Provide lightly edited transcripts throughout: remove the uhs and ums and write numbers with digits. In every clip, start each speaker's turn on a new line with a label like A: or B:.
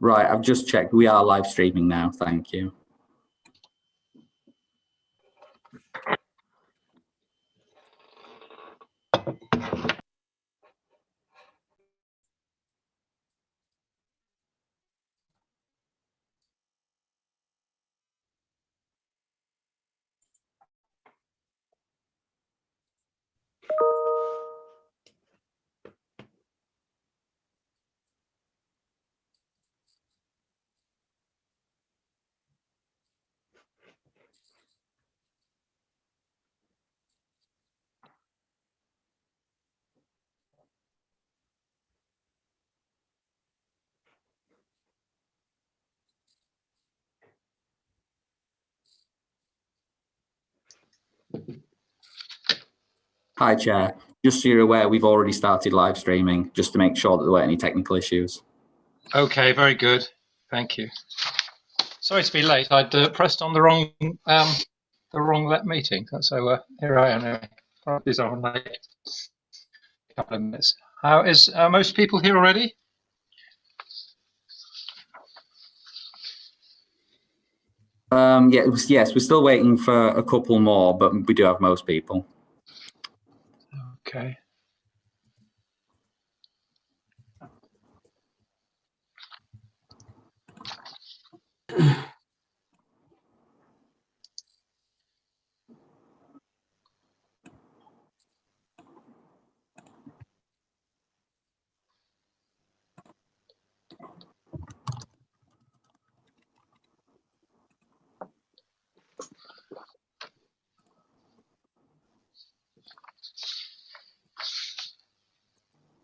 A: Right, I've just checked. We are live streaming now. Thank you. Hi, Chair. Just so you're aware, we've already started live streaming, just to make sure that there weren't any technical issues.
B: Okay, very good. Thank you. Sorry to be late. I'd pressed on the wrong meeting, so here I am. Apologies, I'm late. A couple of minutes. How is most people here already?
A: Yes, we're still waiting for a couple more, but we do have most people.
B: Okay.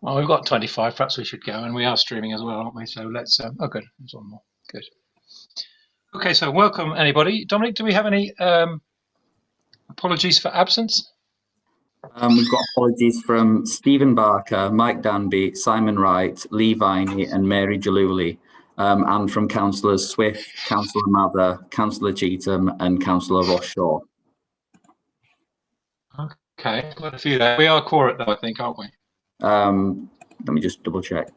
B: Well, we've got 25. Perhaps we should go, and we are streaming as well, aren't we? So let's. Oh, good. There's one more. Good. Okay, so welcome anybody. Dominic, do we have any apologies for absence?
A: We've got apologies from Stephen Barker, Mike Danby, Simon Wright, Lee Viney and Mary Jaluli, and from Councillors Swift, Councillor Mather, Councillor Cheetham and Councillor Ross-Shaw.
B: Okay, quite a few there. We are quorate though, I think, aren't we?
A: Let me just double check.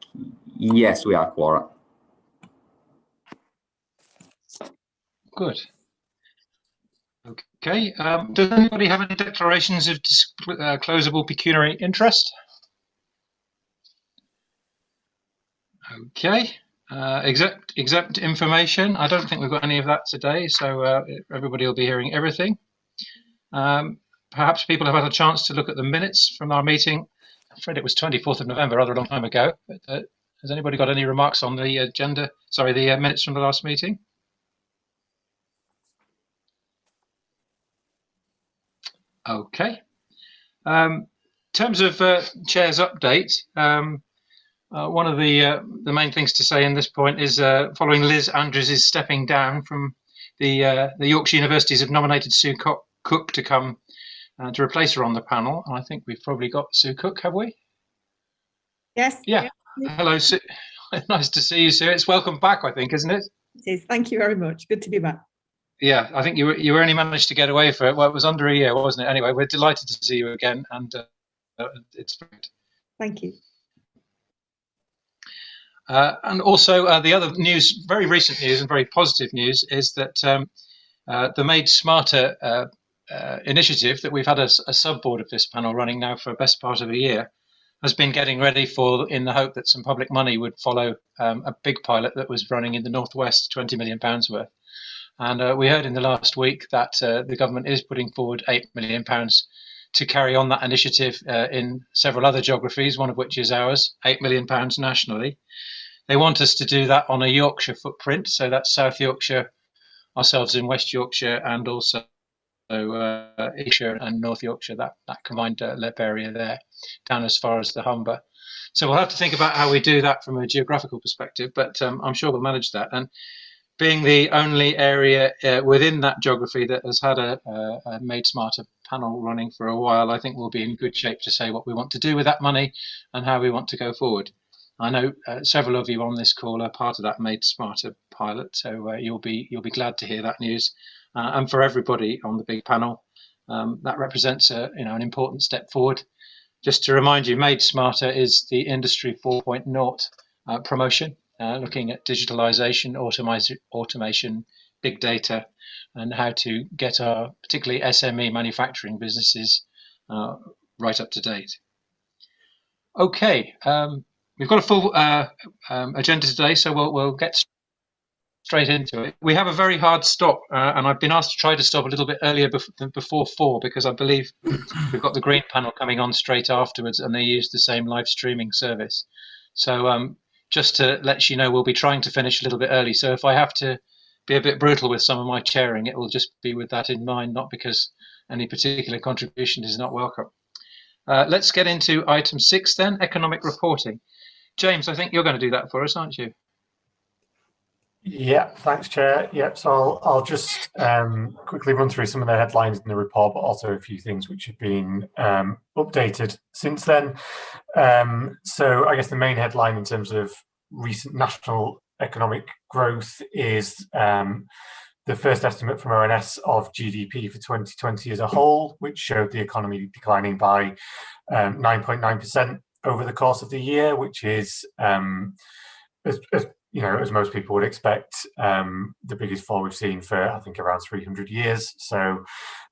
A: Yes, we are quorate.
B: Good. Okay. Does anybody have any declarations of disclosable pecuniary interest? Okay. Exempt information. I don't think we've got any of that today, so everybody will be hearing everything. Perhaps people have had a chance to look at the minutes from our meeting. I'm afraid it was 24th of November, rather a long time ago. But has anybody got any remarks on the agenda? Sorry, the minutes from the last meeting? Okay. In terms of Chair's update, one of the main things to say in this point is following Liz Andrews' stepping down from the Yorkshire universities have nominated Sue Cook to come to replace her on the panel. And I think we've probably got Sue Cook, have we?
C: Yes.
B: Yeah. Hello, Sue. Nice to see you, Sue. It's welcome back, I think, isn't it?
C: It is. Thank you very much. Good to be back.
B: Yeah, I think you only managed to get away for it. Well, it was under a year, wasn't it? Anyway, we're delighted to see you again, and it's great.
C: Thank you.
B: And also the other news, very recent news and very positive news, is that the Made Smarter initiative that we've had a sub-board of this panel running now for the best part of a year has been getting ready for, in the hope that some public money would follow a big pilot that was running in the Northwest, £20 million worth. And we heard in the last week that the government is putting forward £8 million to carry on that initiative in several other geographies, one of which is ours, £8 million nationally. They want us to do that on a Yorkshire footprint, so that's South Yorkshire, ourselves in West Yorkshire, and also Yorkshire and North Yorkshire, that combined LEP area there, down as far as the Humber. So we'll have to think about how we do that from a geographical perspective, but I'm sure we'll manage that. And being the only area within that geography that has had a Made Smarter panel running for a while, I think we'll be in good shape to say what we want to do with that money and how we want to go forward. I know several of you on this call are part of that Made Smarter pilot, so you'll be glad to hear that news. And for everybody on the big panel, that represents an important step forward. Just to remind you, Made Smarter is the Industry 4.0 promotion. looking at digitalization, automation, big data, and how to get our particularly SME manufacturing businesses right up to date. Okay, we've got a full agenda today, so we'll get straight into it. We have a very hard stop, and I've been asked to try to stop a little bit earlier than before 4, because I believe we've got the Green panel coming on straight afterwards, and they use the same live streaming service. So just to let you know, we'll be trying to finish a little bit early. So if I have to be a bit brutal with some of my chairing, it will just be with that in mind, not because any particular contribution is not welcome. Let's get into item 6 then, economic reporting. James, I think you're going to do that for us, aren't you?
D: Yeah, thanks, Chair. Yep, so I'll just quickly run through some of the headlines in the report, but also a few things which have been updated since then. So I guess the main headline in terms of recent national economic growth is the first estimate from ONS of GDP for 2020 as a whole, which showed the economy declining by 9.9% over the course of the year, which is, as most people would expect, the biggest fall we've seen for, I think, around 300 years. So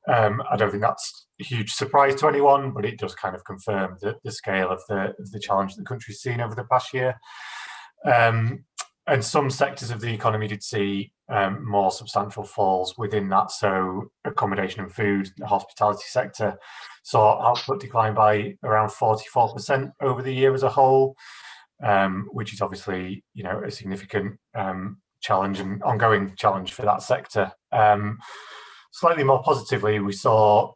D: I don't think that's a huge surprise to anyone, but it does kind of confirm the scale of the challenge that the country's seen over the past year. And some sectors of the economy did see more substantial falls within that. So accommodation and food, the hospitality sector, saw output decline by around 44% over the year as a whole. Which is obviously, a significant challenge and ongoing challenge for that sector. Slightly more positively, we saw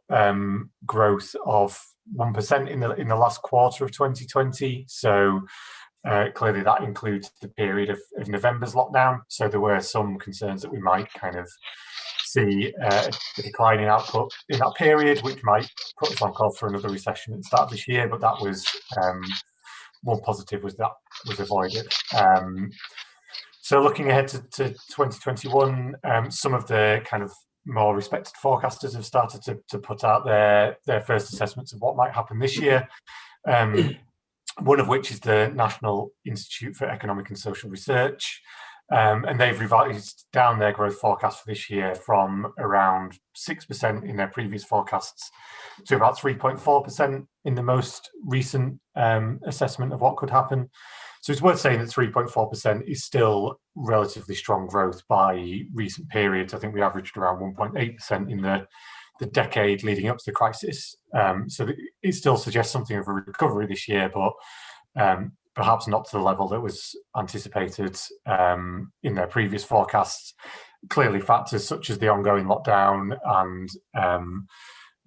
D: growth of 1% in the last quarter of 2020. So clearly that includes the period of November's lockdown. So there were some concerns that we might kind of see a decline in output in that period, which might put us on course for another recession at the start of this year. But that was one positive was that was avoided. So looking ahead to 2021, some of the kind of more respected forecasters have started to put out their first assessments of what might happen this year. One of which is the National Institute for Economic and Social Research. And they've revised down their growth forecast for this year from around 6% in their previous forecasts to about 3.4% in the most recent assessment of what could happen. So it's worth saying that 3.4% is still relatively strong growth by recent periods. I think we averaged around 1.8% in the decade leading up to the crisis. So it still suggests something of a recovery this year, but perhaps not to the level that was anticipated in their previous forecasts. Clearly, factors such as the ongoing lockdown and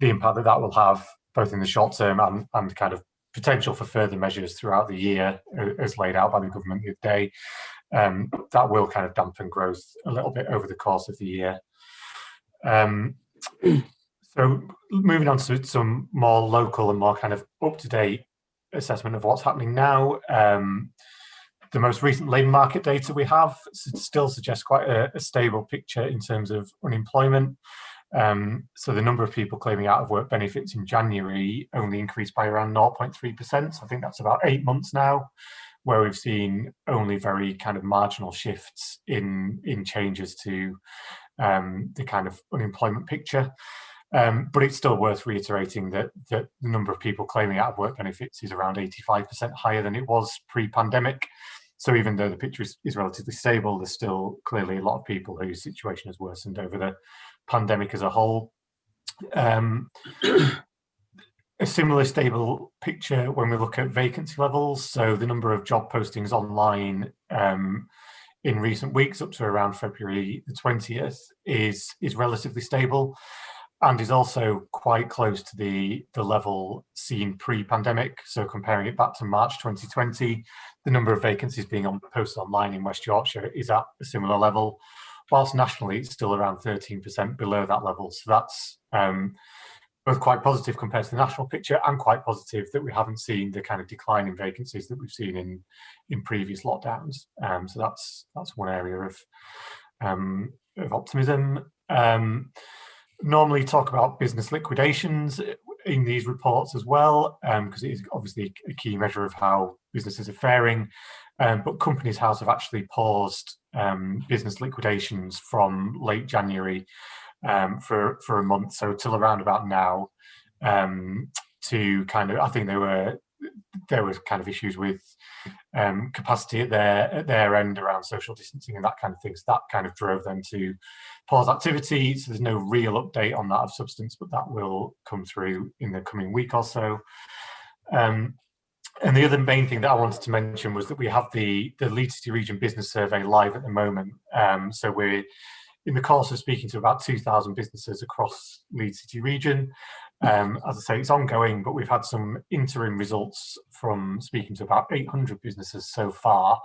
D: the impact that will have both in the short term and kind of potential for further measures throughout the year, as laid out by the government the other day, that will kind of dampen growth a little bit over the course of the year. So moving on to some more local and more kind of up-to-date assessment of what's happening now. The most recent labour market data we have still suggests quite a stable picture in terms of unemployment. So the number of people claiming out of work benefits in January only increased by around 0.3%. So I think that's about 8 months now, where we've seen only very kind of marginal shifts in changes to the kind of unemployment picture. But it's still worth reiterating that the number of people claiming out of work benefits is around 85% higher than it was pre-pandemic. So even though the picture is relatively stable, there's still clearly a lot of people whose situation has worsened over the pandemic as a whole. A similar stable picture when we look at vacancy levels. So the number of job postings online in recent weeks up to around February the 20th is relatively stable, and is also quite close to the level seen pre-pandemic. So comparing it back to March 2020, the number of vacancies being posted online in West Yorkshire is at a similar level, whilst nationally it's still around 13% below that level. So that's both quite positive compared to the national picture, and quite positive that we haven't seen the kind of decline in vacancies that we've seen in previous lockdowns. So that's one area of optimism. Normally talk about business liquidations in these reports as well, because it is obviously a key measure of how businesses are faring. but Companies House have actually paused business liquidations from late January for a month, so till around about now, to kind of, I think there was kind of issues with capacity at their end around social distancing and that kind of thing. So that kind of drove them to pause activity. So there's no real update on that of substance, but that will come through in the coming week or so. And the other main thing that I wanted to mention was that we have the Leeds City Region Business Survey live at the moment. So we're in the course of speaking to about 2,000 businesses across Leeds City Region. As I say, it's ongoing, but we've had some interim results from speaking to about 800 businesses so far.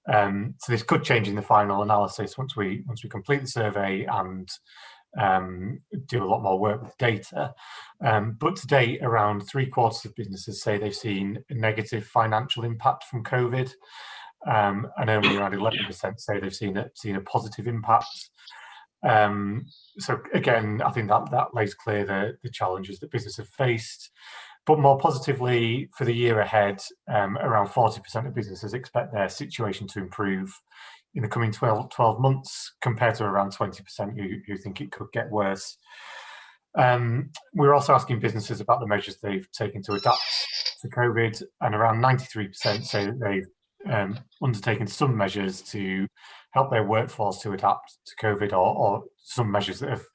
D: So this could change in the final analysis once we complete the survey and do a lot more work with data. But to date, around 3/4 of businesses say they've seen a negative financial impact from COVID, and only around 11% say they've seen a positive impact. So again, I think that lays clear the challenges that businesses have faced. But more positively, for the year ahead, around 40% of businesses expect their situation to improve in the coming 12 months, compared to around 20% who think it could get worse. We're also asking businesses about the measures they've taken to adapt to COVID, and around 93% say that they've undertaken some measures to help their workforce to adapt to COVID, or some measures that have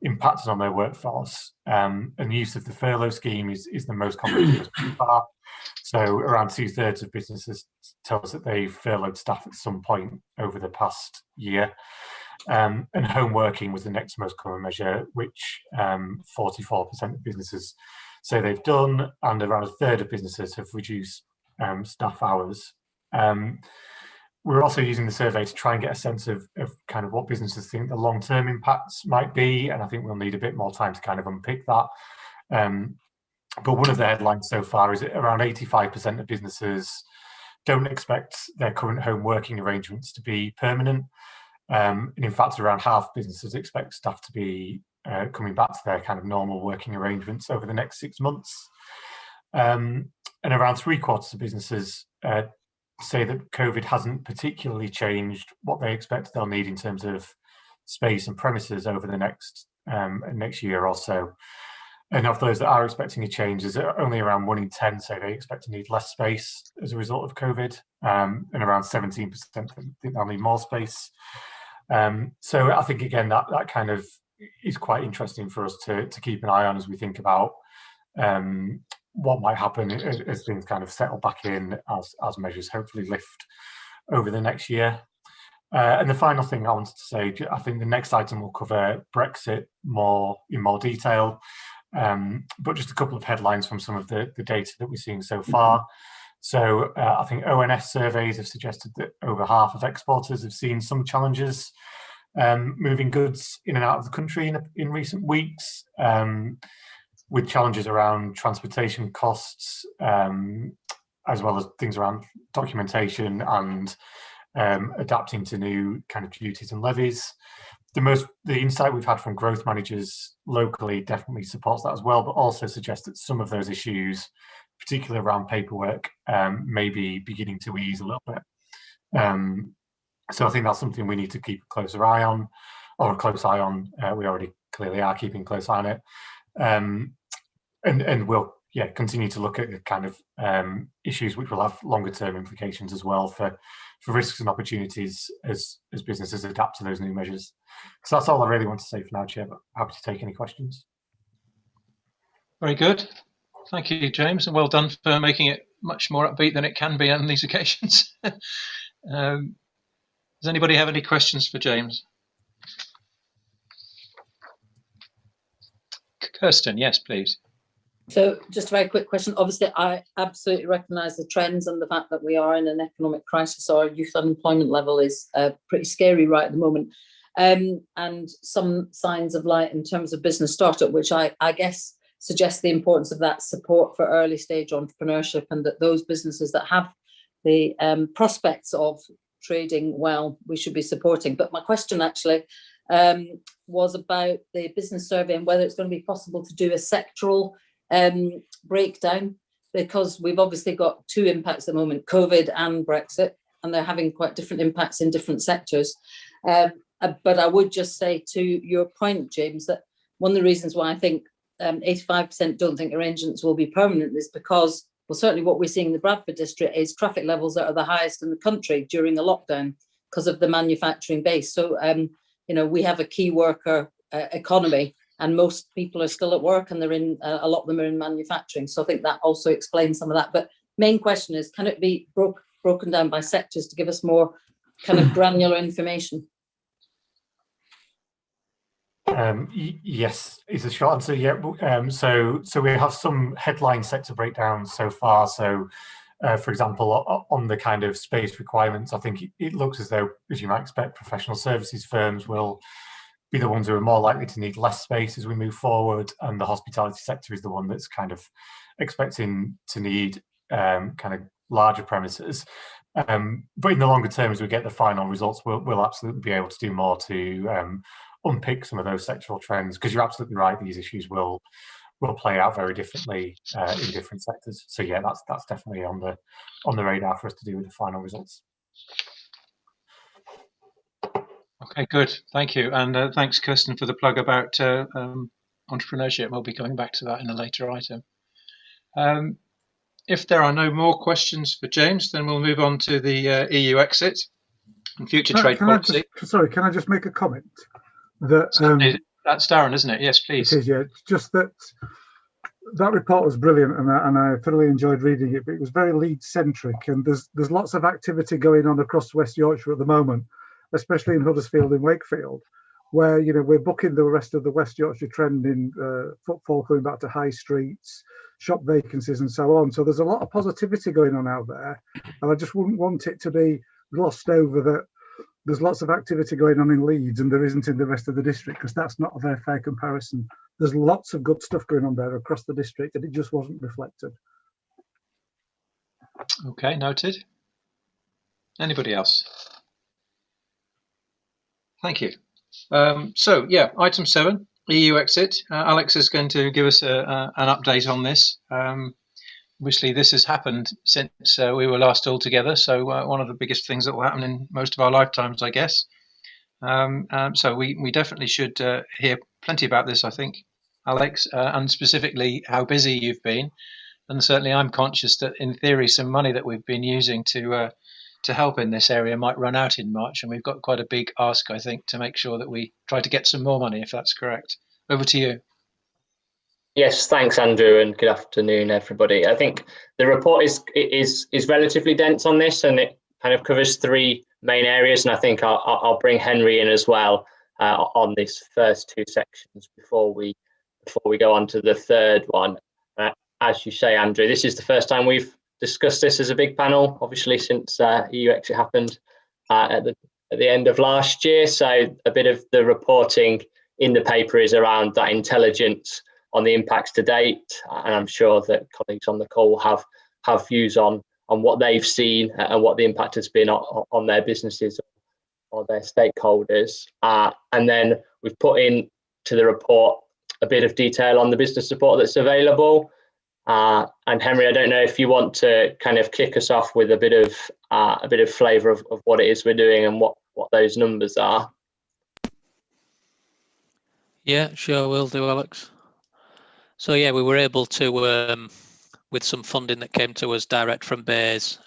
D: impacted on their workforce. And the use of the furlough scheme is the most common so far. So around 2/3 of businesses tell us that they've furloughed staff at some point over the past year. And home working was the next most common measure, which 44% of businesses say they've done, and around 1/3 of businesses have reduced staff hours. We're also using the survey to try and get a sense of kind of what businesses think the long-term impacts might be, and I think we'll need a bit more time to kind of unpick that. But one of the headlines so far is that around 85% of businesses don't expect their current home working arrangements to be permanent. And in fact, around half businesses expect staff to be coming back to their kind of normal working arrangements over the next 6 months. And around 3/4 of businesses say that COVID hasn't particularly changed what they expect they'll need in terms of space and premises over the next year or so. And of those that are expecting a change, there's only around 1 in 10 say they expect to need less space as a result of COVID, and around 17% think they'll need more space. So I think, again, that kind of is quite interesting for us to keep an eye on as we think about what might happen as things kind of settle back in, as measures hopefully lift over the next year. And the final thing I wanted to say, I think the next item will cover Brexit in more detail, but just a couple of headlines from some of the data that we're seeing so far. So I think ONS surveys have suggested that over half of exporters have seen some challenges moving goods in and out of the country in recent weeks, with challenges around transportation costs, as well as things around documentation and adapting to new kind of duties and levies. The insight we've had from growth managers locally definitely supports that as well, but also suggests that some of those issues, particularly around paperwork, may be beginning to ease a little bit. So I think that's something we need to keep a close eye on. We already clearly are keeping a close eye on it. And we'll continue to look at the kind of issues which will have longer term implications as well for risks and opportunities as businesses adapt to those new measures. So that's all I really want to say for now, Chair, but happy to take any questions.
B: Very good. Thank you, James, and well done for making it much more upbeat than it can be on these occasions. Does anybody have any questions for James? Kirsten, yes, please.
E: So just a very quick question. Obviously, I absolutely recognise the trends and the fact that we are in an economic crisis. Our youth unemployment level is pretty scary right at the moment. And some signs of light in terms of business startup, which I guess suggests the importance of that support for early stage entrepreneurship, and that those businesses that have the prospects of trading well, we should be supporting. But my question actually was about the business survey and whether it's going to be possible to do a sectoral breakdown, because we've obviously got two impacts at the moment, COVID and Brexit. and they're having quite different impacts in different sectors. But I would just say to your point, James, that one of the reasons why I think 85% don't think arrangements will be permanent is because, well, certainly what we're seeing in the Bradford district is traffic levels that are the highest in the country during a lockdown because of the manufacturing base. So, we have a key worker economy, and most people are still at work, and they're in a lot of them are in manufacturing. So I think that also explains some of that. But main question is, can it be broken down by sectors to give us more kind of granular information?
D: Yes, is a short answer. Yeah. So we have some headline sector breakdowns so far. So, for example, on the kind of space requirements, I think it looks as though, as you might expect, professional services firms will be the ones who are more likely to need less space as we move forward, and the hospitality sector is the one that's kind of expecting to need kind of larger premises. But in the longer term, as we get the final results, we'll absolutely be able to do more to unpick some of those sectoral trends, because you're absolutely right, these issues will play out very differently in different sectors. So yeah, that's definitely on the radar for us to do with the final results.
B: Okay, good. Thank you. And thanks, Kirsten, for the plug about entrepreneurship. We'll be coming back to that in a later item. If there are no more questions for James, then we'll move on to the EU exit and future trade policy.
F: Can I just make a comment? That
B: that's Darren, isn't it? Yes, please.
F: It is, yeah. It's just that report was brilliant, and I thoroughly enjoyed reading it. But it was very Leeds-centric, and there's lots of activity going on across West Yorkshire at the moment, especially in Huddersfield and Wakefield, where we're booking the rest of the West Yorkshire trend in footfall coming back to high streets, shop vacancies, and so on. So there's a lot of positivity going on out there, and I just wouldn't want it to be glossed over that there's lots of activity going on in Leeds and there isn't in the rest of the district, because that's not a very fair comparison. There's lots of good stuff going on there across the district, and it just wasn't reflected.
B: Okay, noted. Anybody else? Thank you. So yeah, item 7, EU exit. Alex is going to give us an update on this. Obviously, this has happened since we were last all together, so one of the biggest things that will happen in most of our lifetimes, I guess. So we definitely should hear plenty about this, I think, Alex, and specifically how busy you've been. And certainly I'm conscious that, in theory, some money that we've been using to help in this area might run out in March, and we've got quite a big ask, I think, to make sure that we try to get some more money, if that's correct. Over to you.
G: Yes, thanks, Andrew, and good afternoon, everybody. I think the report is relatively dense on this, and it kind of covers 3 main areas. And I think I'll bring Henry in as well on these first 2 sections before we go on to the third one. As you say, Andrew, this is the first time we've discussed this as a big panel, obviously, since EU exit happened at the end of last year. So a bit of the reporting in the paper is around that intelligence on the impacts to date, and I'm sure that colleagues on the call will have views on what they've seen and what the impact has been on their businesses or their stakeholders. And then we've put in to the report a bit of detail on the business support that's available. And Henry, I don't know if you want to kind of kick us off with a bit of flavour of what it is we're doing and what those numbers are.
H: Yeah, sure, will do, Alex. So yeah, we were able to, with some funding that came to us direct from BEIS,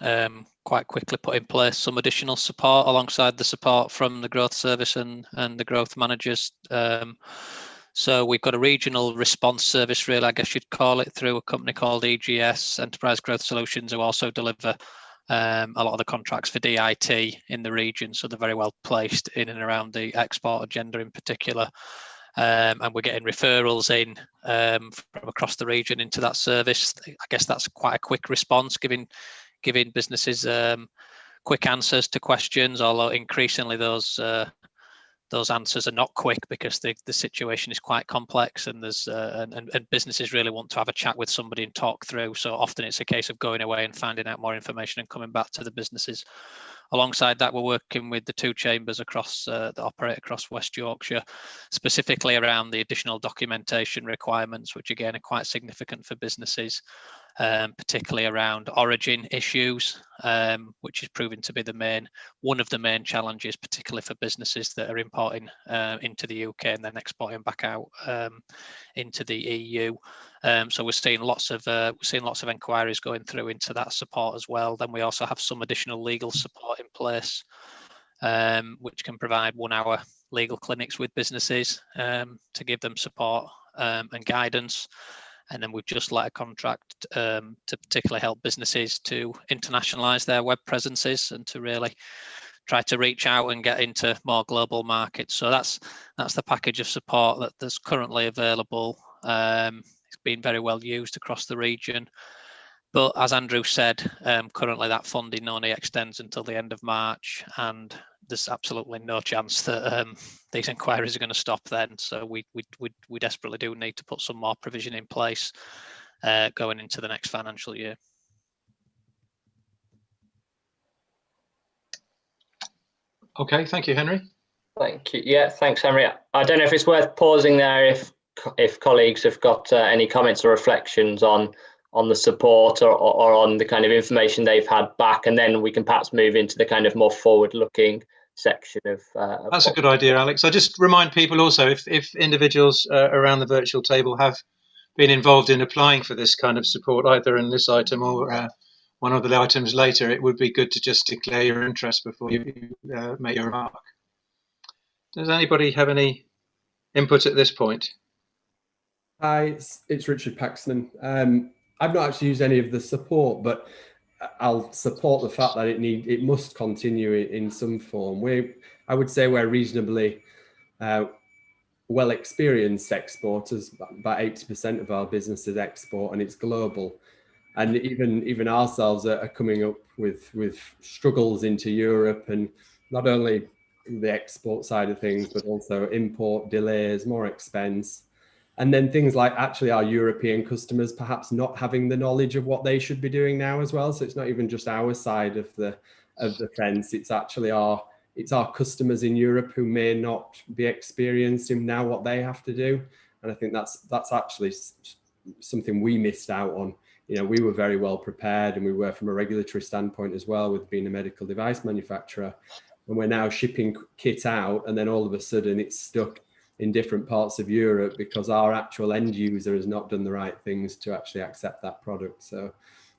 H: quite quickly put in place some additional support alongside the support from the growth service and the growth managers. So we've got a regional response service, really, I guess you'd call it, through a company called EGS, Enterprise Growth Solutions, who also deliver a lot of the contracts for DIT in the region. So they're very well placed in and around the export agenda in particular. And we're getting referrals in from across the region into that service. I guess that's quite a quick response, giving businesses quick answers to questions, although increasingly those answers are not quick because the situation is quite complex, and there's and businesses really want to have a chat with somebody and talk through. So often it's a case of going away and finding out more information and coming back to the businesses. Alongside that, we're working with the 2 chambers that operate across West Yorkshire, specifically around the additional documentation requirements, which again are quite significant for businesses. particularly around origin issues, which is proving to be one of the main challenges, particularly for businesses that are importing into the UK and then exporting back out into the EU. So we're seeing lots of inquiries going through into that support as well. Then we also have some additional legal support in place, which can provide 1-hour legal clinics with businesses to give them support and guidance. And then we've just let a contract to particularly help businesses to internationalize their web presences and to really try to reach out and get into more global markets. So that's the package of support that's currently available. It's been very well used across the region. But as Andrew said, currently that funding only extends until the end of March, and there's absolutely no chance that these inquiries are going to stop then. So we desperately do need to put some more provision in place going into the next financial year.
B: Okay, thank you, Henry.
G: Thank you. Yeah, thanks, Henry. I don't know if it's worth pausing there if colleagues have got any comments or reflections on the support or on the kind of information they've had back, and then we can perhaps move into the kind of more forward-looking section of
B: that's a good idea, Alex. I just remind people also, if individuals around the virtual table have been involved in applying for this kind of support, either in this item or one of the items later, it would be good to just declare your interest before you make your remark. Does anybody have any input at this point?
I: Hi, it's Richard Paxton. I've not actually used any of the support, but I'll support the fact that it must continue in some form. I would say we're reasonably well experienced exporters. About 80% of our business is export, and it's global. And even ourselves are coming up with struggles into Europe, and not only the export side of things, but also import delays, more expense. And then things like actually our European customers perhaps not having the knowledge of what they should be doing now as well. So it's not even just our side of the fence. It's actually our customers in Europe who may not be experiencing now what they have to do. And I think that's actually something we missed out on. You know, we were very well prepared, and we were from a regulatory standpoint as well, with being a medical device manufacturer. And we're now shipping kit out, and then all of a sudden it's stuck in different parts of Europe because our actual end user has not done the right things to actually accept that product. So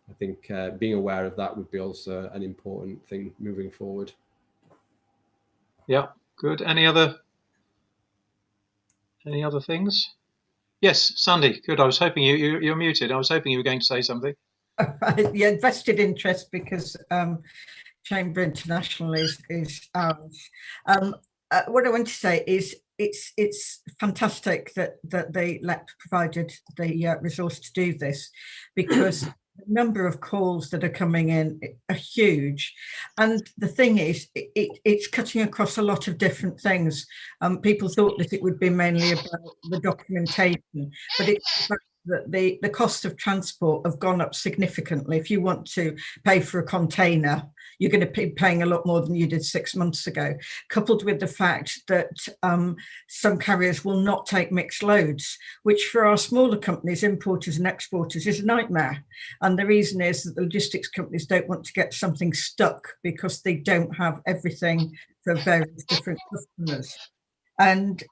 I: I think being aware of that would be also an important thing moving forward.
B: Yeah, good. Any other things? Yes, Sandy, good. I was hoping you're muted. I was hoping you were going to say something.
C: Yeah, vested interest because Chamber International is ours. What I want to say is it's fantastic that they provided the resource to do this, because the number of calls that are coming in are huge. And the thing is, it's cutting across a lot of different things. People thought that it would be mainly about the documentation, but it's that the cost of transport have gone up significantly. If you want to pay for a container, you're going to be paying a lot more than you did 6 months ago, coupled with the fact that some carriers will not take mixed loads, which for our smaller companies, importers and exporters, is a nightmare. And the reason is that the logistics companies don't want to get something stuck because they don't have everything for various different customers. And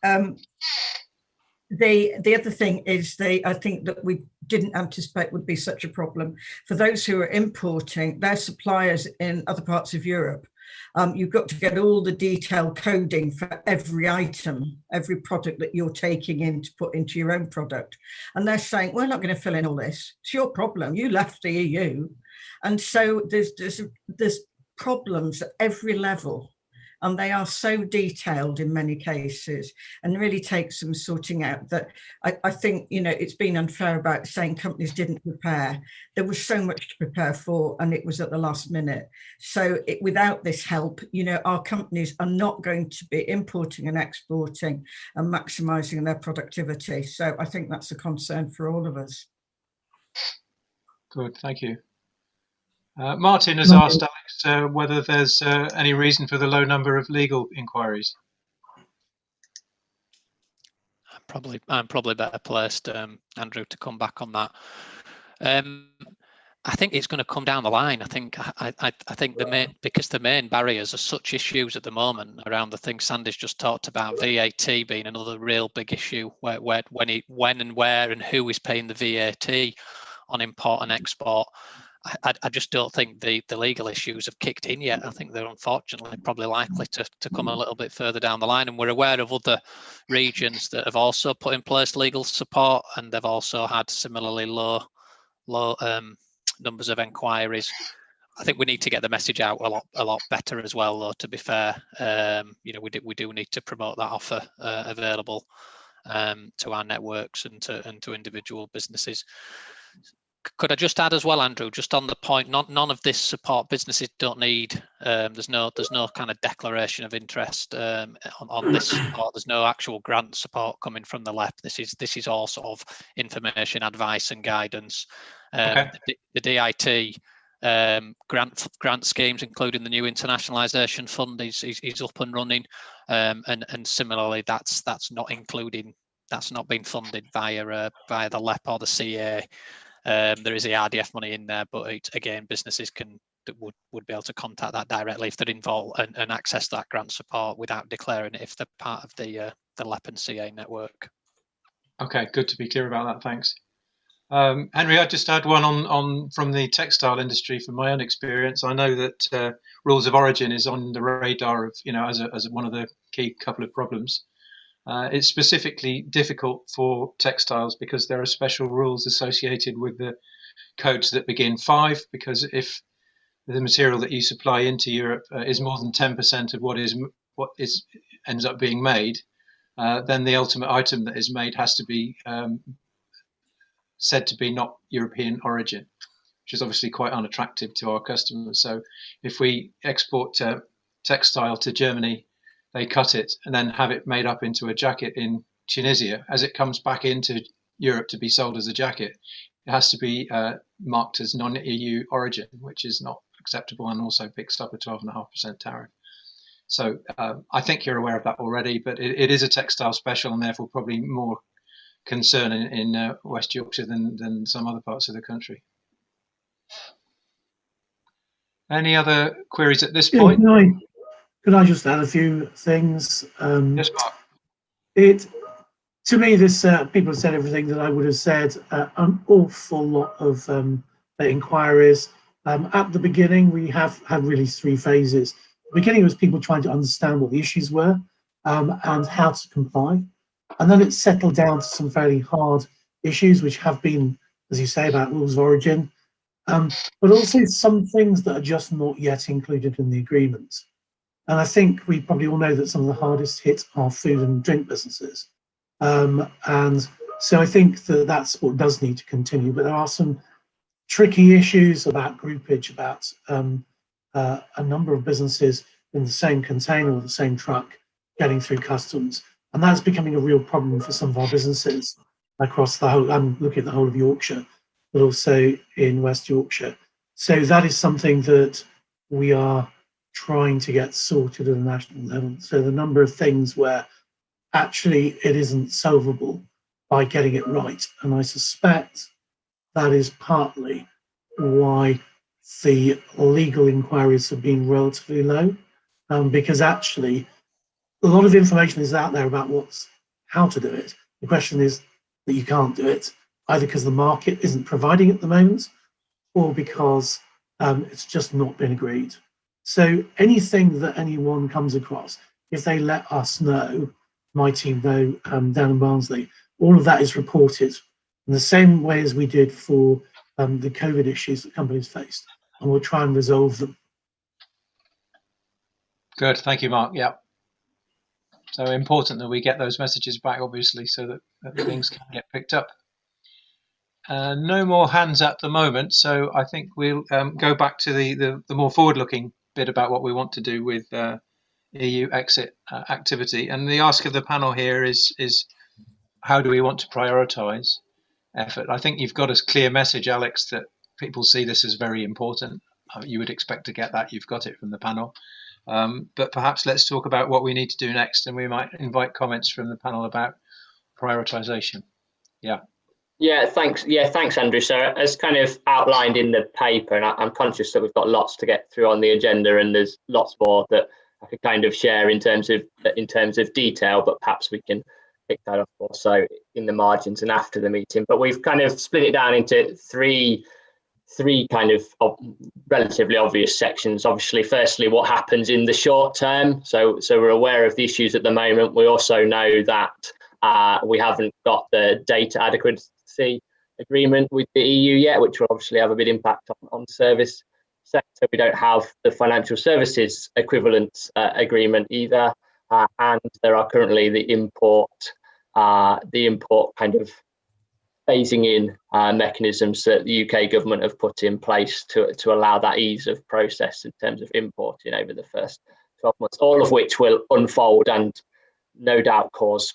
C: the other thing is I think that we didn't anticipate would be such a problem for those who are importing their suppliers in other parts of Europe. You've got to get all the detailed coding for every item, every product that you're taking in to put into your own product. And they're saying, we're not going to fill in all this. It's your problem. You left the EU. And so there's problems at every level. And they are so detailed in many cases, and really take some sorting out that I think, you know, it's been unfair about saying companies didn't prepare. There was so much to prepare for, and it was at the last minute. So without this help, you know, our companies are not going to be importing and exporting and maximising their productivity. So I think that's a concern for all of us.
B: Good, thank you. Martin has asked Alex whether there's any reason for the low number of legal inquiries.
H: I'm probably better placed, Andrew, to come back on that. I think it's going to come down the line. I think the main barriers are such issues at the moment around the things Sandy's just talked about, VAT being another real big issue, when and where and who is paying the VAT on import and export. I just don't think the legal issues have kicked in yet. I think they're unfortunately probably likely to come a little bit further down the line, and we're aware of other regions that have also put in place legal support, and they've also had similarly low numbers of enquiries. I think we need to get the message out a lot better as well, though, to be fair. We do need to promote that offer available to our networks and to individual businesses. Could I just add as well, Andrew, just on the point, none of this support businesses don't need, there's no kind of declaration of interest on this support. There's no actual grant support coming from the LEP. This is all sort of information, advice and guidance.
B: Okay.
H: The DIT grant schemes, including the new internationalisation fund, is up and running, and similarly that's not been funded via the LEP or the CA. There is the RDF money in there, but again, businesses would be able to contact that directly if they're involved and access that grant support without declaring it if they're part of the LEP and CA network.
B: Okay, good to be clear about that. Thanks. Henry, I just had one on from the textile industry from my own experience. I know that rules of origin is on the radar of, as one of the key couple of problems. It's specifically difficult for textiles because there are special rules associated with the codes that begin 5, because if the material that you supply into Europe is more than 10% of what ends up being made, then the ultimate item that is made has to be said to be not European origin, which is obviously quite unattractive to our customers. So if we export textile to Germany, they cut it and then have it made up into a jacket in Tunisia. As it comes back into Europe to be sold as a jacket, it has to be marked as non-EU origin, which is not acceptable and also picks up a 12.5% tariff. So I think you're aware of that already, but it is a textile special and therefore probably more concern in West Yorkshire than some other parts of the country. Any other queries at this point?
J: Could I just add a few things?
B: Yes, Mark.
J: To me, this people have said everything that I would have said. An awful lot of inquiries. At the beginning, we have had really 3 phases. The beginning was people trying to understand what the issues were and how to comply. And then it settled down to some fairly hard issues, which have been, as you say, about rules of origin, but also some things that are just not yet included in the agreement. And I think we probably all know that some of the hardest hit are food and drink businesses. And so I think that that's what does need to continue. But there are some tricky issues about groupage, about a number of businesses in the same container or the same truck getting through customs. And that's becoming a real problem for some of our businesses across the whole, I'm looking at the whole of Yorkshire, but also in West Yorkshire. So that is something that we are trying to get sorted at a national level. So the number of things where actually it isn't solvable by getting it right. And I suspect that is partly why the legal inquiries have been relatively low, because actually a lot of information is out there about how to do it. The question is that you can't do it, either because the market isn't providing it at the moment, or because it's just not been agreed. So anything that anyone comes across, if they let us know, my team know down in Barnsley, all of that is reported in the same way as we did for the COVID issues that companies faced, and we'll try and resolve them.
B: Good, thank you, Mark. Yeah. So important that we get those messages back, obviously, so that things can get picked up. No more hands at the moment, so I think we'll go back to the more forward-looking bit about what we want to do with EU exit activity. And the ask of the panel here is how do we want to prioritise effort? I think you've got a clear message, Alex, that people see this as very important. You would expect to get that. You've got it from the panel. But perhaps let's talk about what we need to do next, and we might invite comments from the panel about prioritisation. Yeah.
G: Yeah, thanks. Yeah, thanks, Andrew. So as kind of outlined in the paper, and I'm conscious that we've got lots to get through on the agenda, and there's lots more that I could kind of share in terms of detail, but perhaps we can pick that up also in the margins and after the meeting. But we've kind of split it down into three kind of relatively obvious sections. Obviously, firstly, what happens in the short term. So we're aware of the issues at the moment. We also know that we haven't got the data adequacy agreement with the EU yet, which will obviously have a big impact on service sector. We don't have the financial services equivalent agreement either, and there are currently the import kind of phasing in mechanisms that the UK government have put in place to allow that ease of process in terms of importing over the first 12 months, all of which will unfold and no doubt cause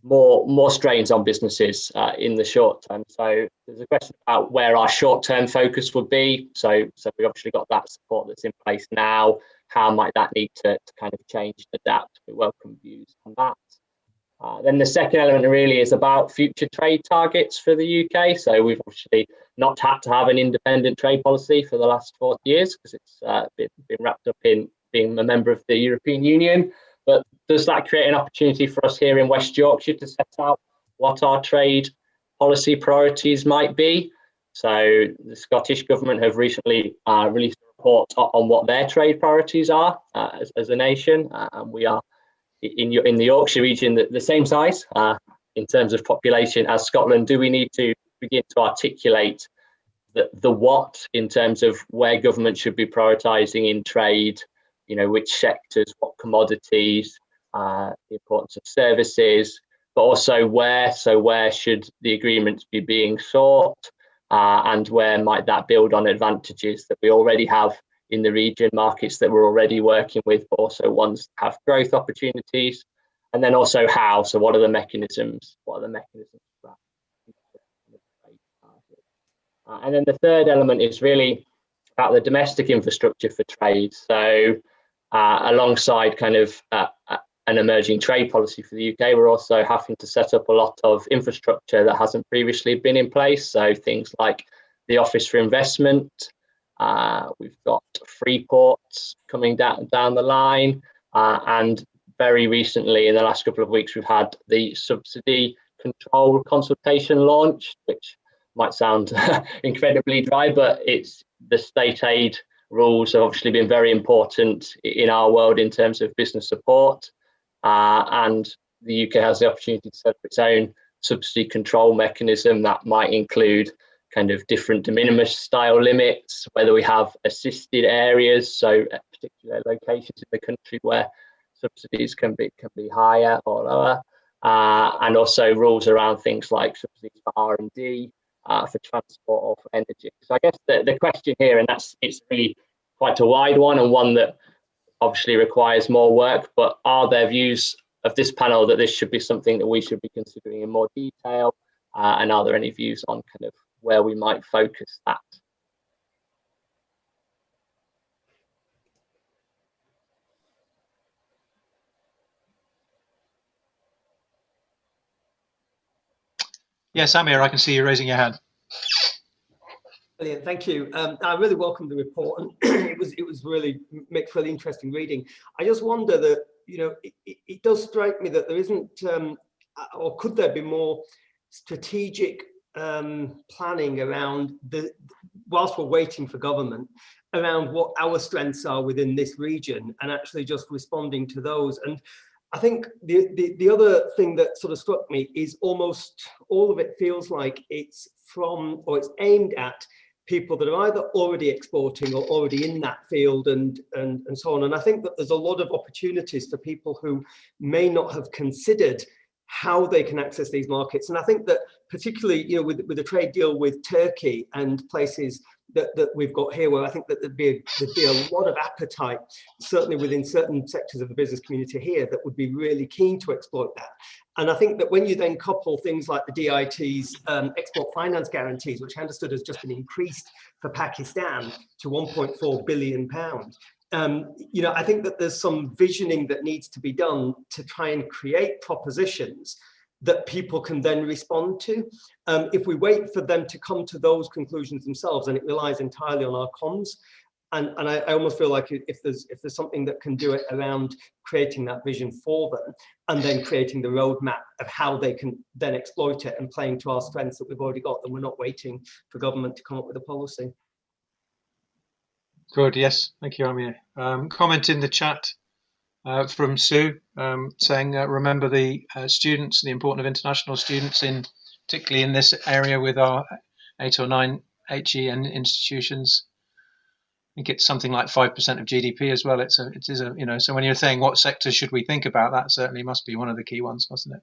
G: more strains on businesses in the short term. So there's a question about where our short-term focus would be. So we've obviously got that support that's in place now. How might that need to kind of change and adapt? We welcome views on that. Then the second element really is about future trade targets for the UK. So we've obviously not had to have an independent trade policy for the last 40 years because it's been wrapped up in being a member of the European Union. But does that create an opportunity for us here in West Yorkshire to set out what our trade policy priorities might be? So the Scottish Government have recently released a report on what their trade priorities are as a nation, and we are in the Yorkshire region the same size in terms of population as Scotland. Do we need to begin to articulate the what in terms of where government should be prioritising in trade? You know, which sectors, what commodities, the importance of services, but also where. So where should the agreements be being sought, and where might that build on advantages that we already have in the region, markets that we're already working with, but also ones that have growth opportunities. And then also how. So what are the mechanisms? What are the mechanisms for that? And then the third element is really about the domestic infrastructure for trade. So alongside kind of an emerging trade policy for the UK, we're also having to set up a lot of infrastructure that hasn't previously been in place. So things like the Office for Investment, we've got free ports coming down the line, and very recently in the last couple of weeks we've had the subsidy control consultation launched, which might sound incredibly dry, but it's the state aid rules have obviously been very important in our world in terms of business support, and the UK has the opportunity to set up its own subsidy control mechanism that might include kind of different de minimis style limits, whether we have assisted areas, so at particular locations in the country where subsidies can be higher or lower, and also rules around things like subsidies for R&D, for transport or for energy. So I guess the question here, and it's really quite a wide one and one that obviously requires more work, but are there views of this panel that this should be something that we should be considering in more detail, and are there any views on kind of where we might focus that?
B: Yes, Amir, I can see you raising your hand.
K: Brilliant, thank you. I really welcome the report, and it was really makes really interesting reading. I just wonder that, you know, it does strike me that there isn't, or could there be more strategic planning around whilst we're waiting for government, around what our strengths are within this region, and actually just responding to those. And I think the other thing that sort of struck me is almost all of it feels like it's from, or it's aimed at people that are either already exporting or already in that field and so on. And I think that there's a lot of opportunities for people who may not have considered how they can access these markets. And I think that particularly, you know, with a trade deal with Turkey and places that we've got here, where I think that there'd be a lot of appetite, certainly within certain sectors of the business community here, that would be really keen to exploit that. And I think that when you then couple things like the DIT's export finance guarantees, which I understood has just been increased for Pakistan to £1.4 billion, you know, I think that there's some visioning that needs to be done to try and create propositions that people can then respond to. If we wait for them to come to those conclusions themselves, and it relies entirely on our comms, and I almost feel like if there's something that can do it around creating that vision for them, and then creating the roadmap of how they can then exploit it and playing to our strengths that we've already got, then we're not waiting for government to come up with a policy.
B: Good, yes, thank you, Amir. Comment in the chat from Sue saying, remember the students, the importance of international students, particularly in this area with our 8 or 9 HEN institutions. I think it's something like 5% of GDP as well. It is a, you know, so when you're saying what sectors should we think about, that certainly must be one of the key ones, mustn't it?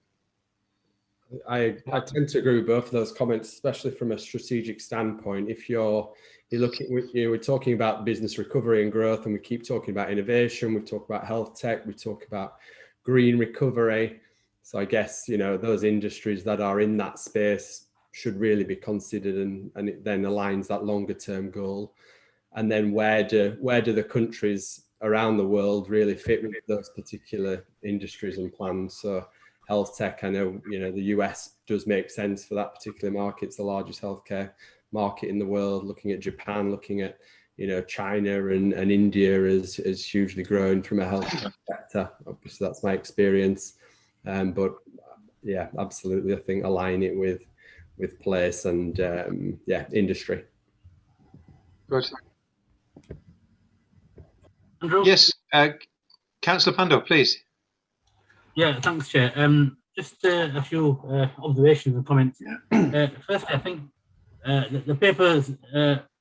I: I tend to agree with both of those comments, especially from a strategic standpoint. If you're looking, we're talking about business recovery and growth, and we keep talking about innovation. We talk about health tech. We talk about green recovery. So I guess, you know, those industries that are in that space should really be considered, and it then aligns that longer term goal. And then where do the countries around the world really fit with those particular industries and plans? So health tech, I know, you know, the US does make sense for that particular market. It's the largest healthcare market in the world. Looking at Japan, looking at, you know, China and India is hugely growing from a healthcare sector. Obviously, that's my experience. But yeah, absolutely, I think align it with place and yeah, industry.
B: Good.
L: Andrew?
B: Yes, Councillor Pando, please.
L: Yeah, thanks, Chair. Just a few observations and comments. Firstly, I think the paper is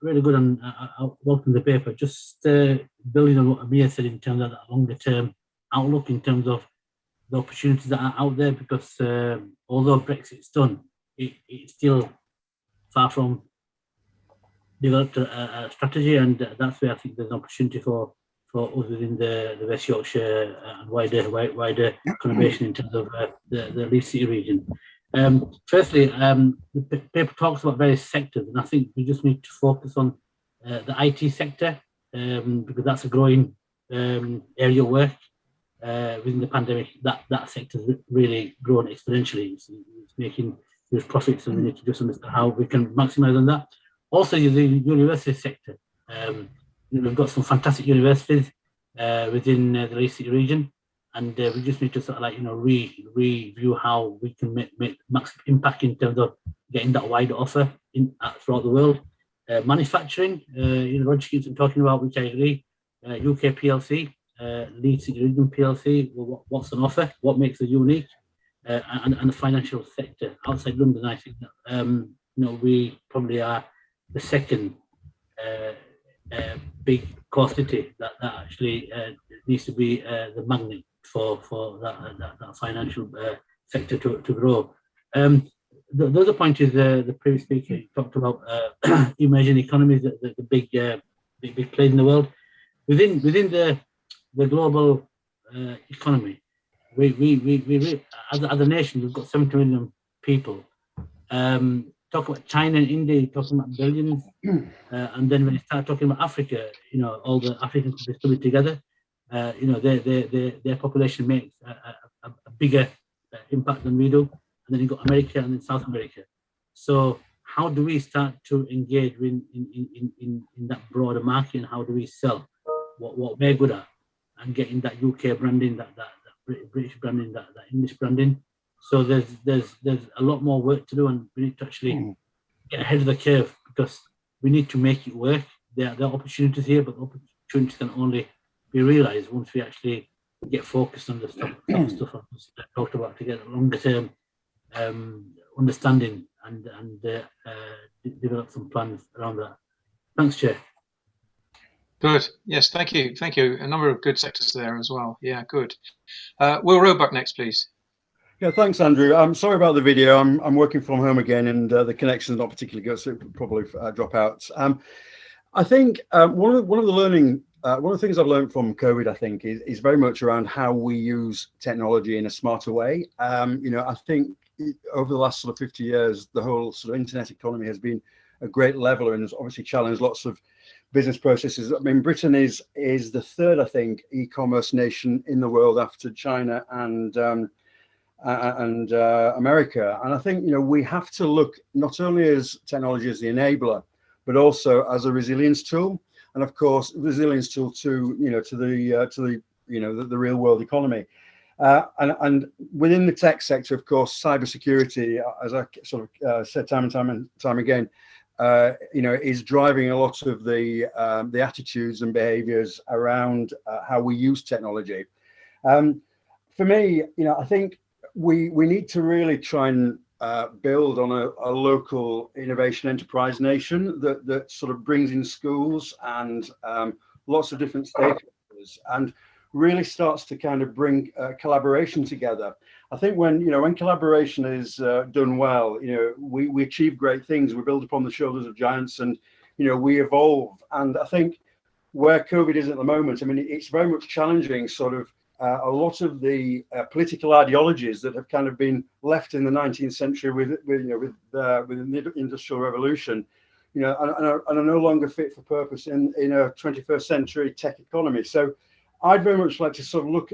L: really good, and I welcome the paper. Just building on what Amir said in terms of that longer term outlook, in terms of the opportunities that are out there, because although Brexit's done, it's still far from developed a strategy, and that's where I think there's an opportunity for us within the West Yorkshire and wider conurbation in terms of the Leeds City region. Firstly, the paper talks about various sectors, and I think we just need to focus on the IT sector, because that's a growing area of work. Within the pandemic, that sector has really grown exponentially. It's making huge profits, and we need to just understand how we can maximise on that. Also, the university sector. We've got some fantastic universities within the Leeds City region, and we just need to sort of like, you know, review how we can make maximum impact in terms of getting that wider offer throughout the world. Manufacturing, you know, Roger keeps talking about, which I agree. UK PLC, Leeds City region PLC. What's on offer? What makes it unique? And the financial sector outside London, I think that you know, we probably are the second big core city that actually needs to be the magnet for that financial sector to grow. The other point is the previous speaker talked about emerging economies, the big players in the world. Within the global economy, we as a nation, we've got 70 million people. Talk about China and India, talking about billions, and then when you start talking about Africa, you know, all the African countries coming together, you know, their population makes a bigger impact than we do, and then you've got America and then South America. So how do we start to engage in that broader market, and how do we sell what we're good at, and getting that UK branding, that British branding, that English branding? So there's a lot more work to do, and we need to actually get ahead of the curve, because we need to make it work. There are opportunities here, but opportunities can only be realised once we actually get focused on the stuff I talked about, to get a longer term understanding and develop some plans around that. Thanks, Chair.
B: Good. Yes, thank you. Thank you. A number of good sectors there as well. Yeah, good. Will Roebuck next, please.
M: Yeah, thanks, Andrew. I'm sorry about the video. I'm working from home again, and the connection's not particularly good, so it will probably drop out. I think one of the things I've learned from COVID, I think, is very much around how we use technology in a smarter way. You know, I think over the last sort of 50 years, the whole sort of internet economy has been a great leveler, and has obviously challenged lots of business processes. I mean, Britain is the third, I think, e-commerce nation in the world after China and and America. And I think, we have to look not only as technology as the enabler, but also as a resilience tool, and of course, resilience tool to the real world economy. And within the tech sector, of course, cybersecurity, as I sort of said time and time again, is driving a lot of the attitudes and behaviours around how we use technology. For me, I think we need to really try and build on a local innovation enterprise nation that sort of brings in schools and lots of different stakeholders and really starts to kind of bring collaboration together. I think when collaboration is done well, we achieve great things. We build upon the shoulders of giants, and we evolve. And I think where COVID is at the moment, I mean, it's very much challenging sort of a lot of the political ideologies that have kind of been left in the 19th century with the Industrial Revolution, and are no longer fit for purpose in a 21st century tech economy. So I'd very much like to sort of look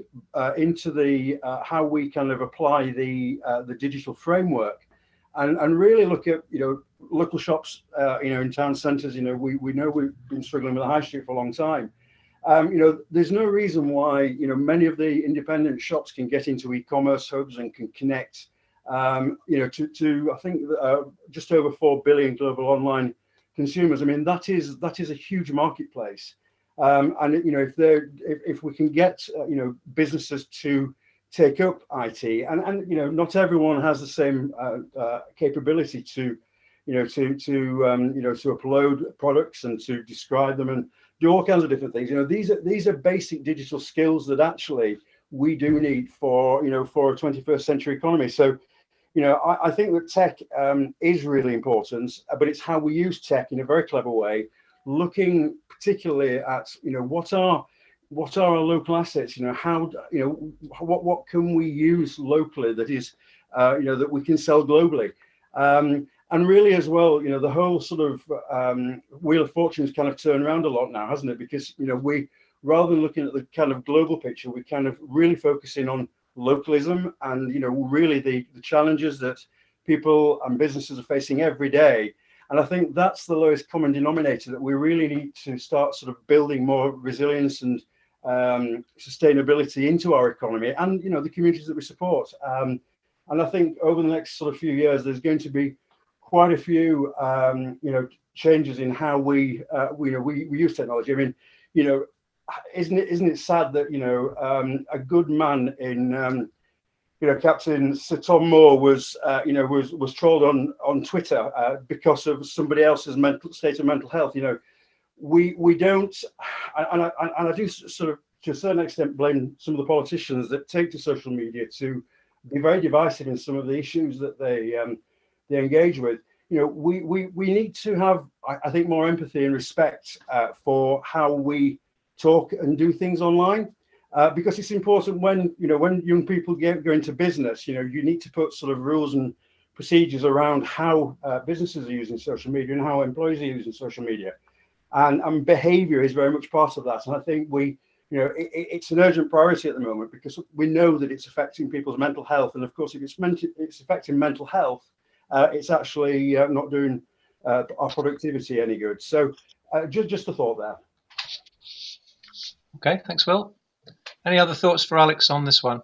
M: into the how we kind of apply the digital framework, and really look at local shops in town centres. We know we've been struggling with the high street for a long time. There's no reason why many of the independent shops can get into e-commerce hubs and can connect to I think just over 4 billion global online consumers. I mean, that is a huge marketplace. And if we can get businesses to take up IT, and not everyone has the same capability to upload products and to describe them and do all kinds of different things. These are basic digital skills that actually we do need for a 21st century economy. So I think that tech is really important, but it's how we use tech in a very clever way, looking particularly at what are our local assets, what can we use locally that is that we can sell globally, and really as well, the whole sort of wheel of fortune's kind of turned around a lot now, hasn't it? Because we, rather than looking at the kind of global picture, we kind of really focusing on localism and really the challenges that people and businesses are facing every day. And I think that's the lowest common denominator, that we really need to start sort of building more resilience and sustainability into our economy and the communities that we support. And I think over the next sort of few years, there's going to be quite a few changes in how we use technology. I mean, isn't it sad that a good man in Captain Sir Tom Moore was trolled on Twitter because of somebody else's state of mental health. We don't, and I do sort of to a certain extent blame some of the politicians that take to social media to be very divisive in some of the issues that they engage with. We need to have, I think, more empathy and respect for how we talk and do things online. Because it's important when young people go into business, you need to put sort of rules and procedures around how businesses are using social media and how employees are using social media, and behaviour is very much part of that. And I think it's an urgent priority at the moment, because we know that it's affecting people's mental health, and of course, if it's affecting mental health, it's actually not doing our productivity any good. So just a thought there.
B: Okay, thanks, Will. Any other thoughts for Alex on this one?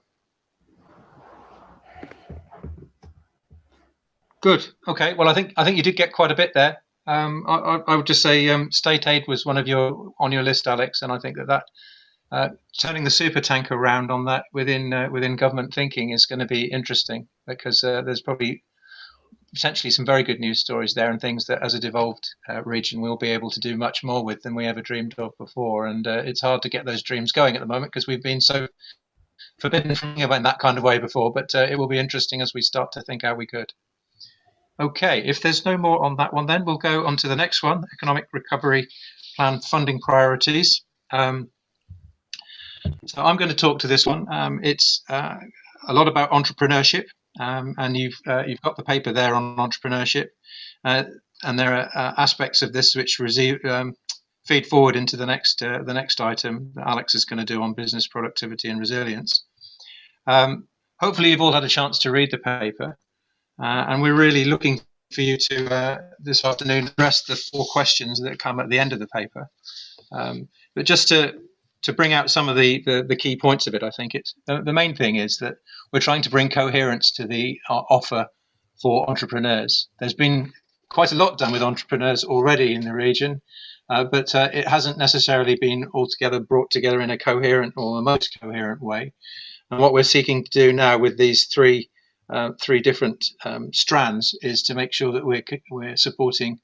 B: Good. Okay. Well, I think you did get quite a bit there. I would just say state aid was on your list, Alex, and I think that turning the super tanker around on that within government thinking is going to be interesting, because there's probably potentially some very good news stories there, and things that as a devolved region we'll be able to do much more with than we ever dreamed of before. And it's hard to get those dreams going at the moment because we've been so forbidden from thinking about in that kind of way before, but it will be interesting as we start to think how we could. Okay, if there's no more on that one, then we'll go on to the next one, Economic Recovery Plan funding priorities. So I'm going to talk to this one. It's a lot about entrepreneurship. And you've got the paper there on entrepreneurship, and there are aspects of this which feed forward into the next item that Alex is going to do on business productivity and resilience. hopefully you've all had a chance to read the paper, and we're really looking for you to this afternoon address the 4 questions that come at the end of the paper. But just to bring out some of the key points of it, I think it's the main thing is that we're trying to bring coherence to the offer for entrepreneurs. There's been quite a lot done with entrepreneurs already in the region, but it hasn't necessarily been altogether brought together in a coherent or the most coherent way. And what we're seeking to do now with these three different strands is to make sure that we're supporting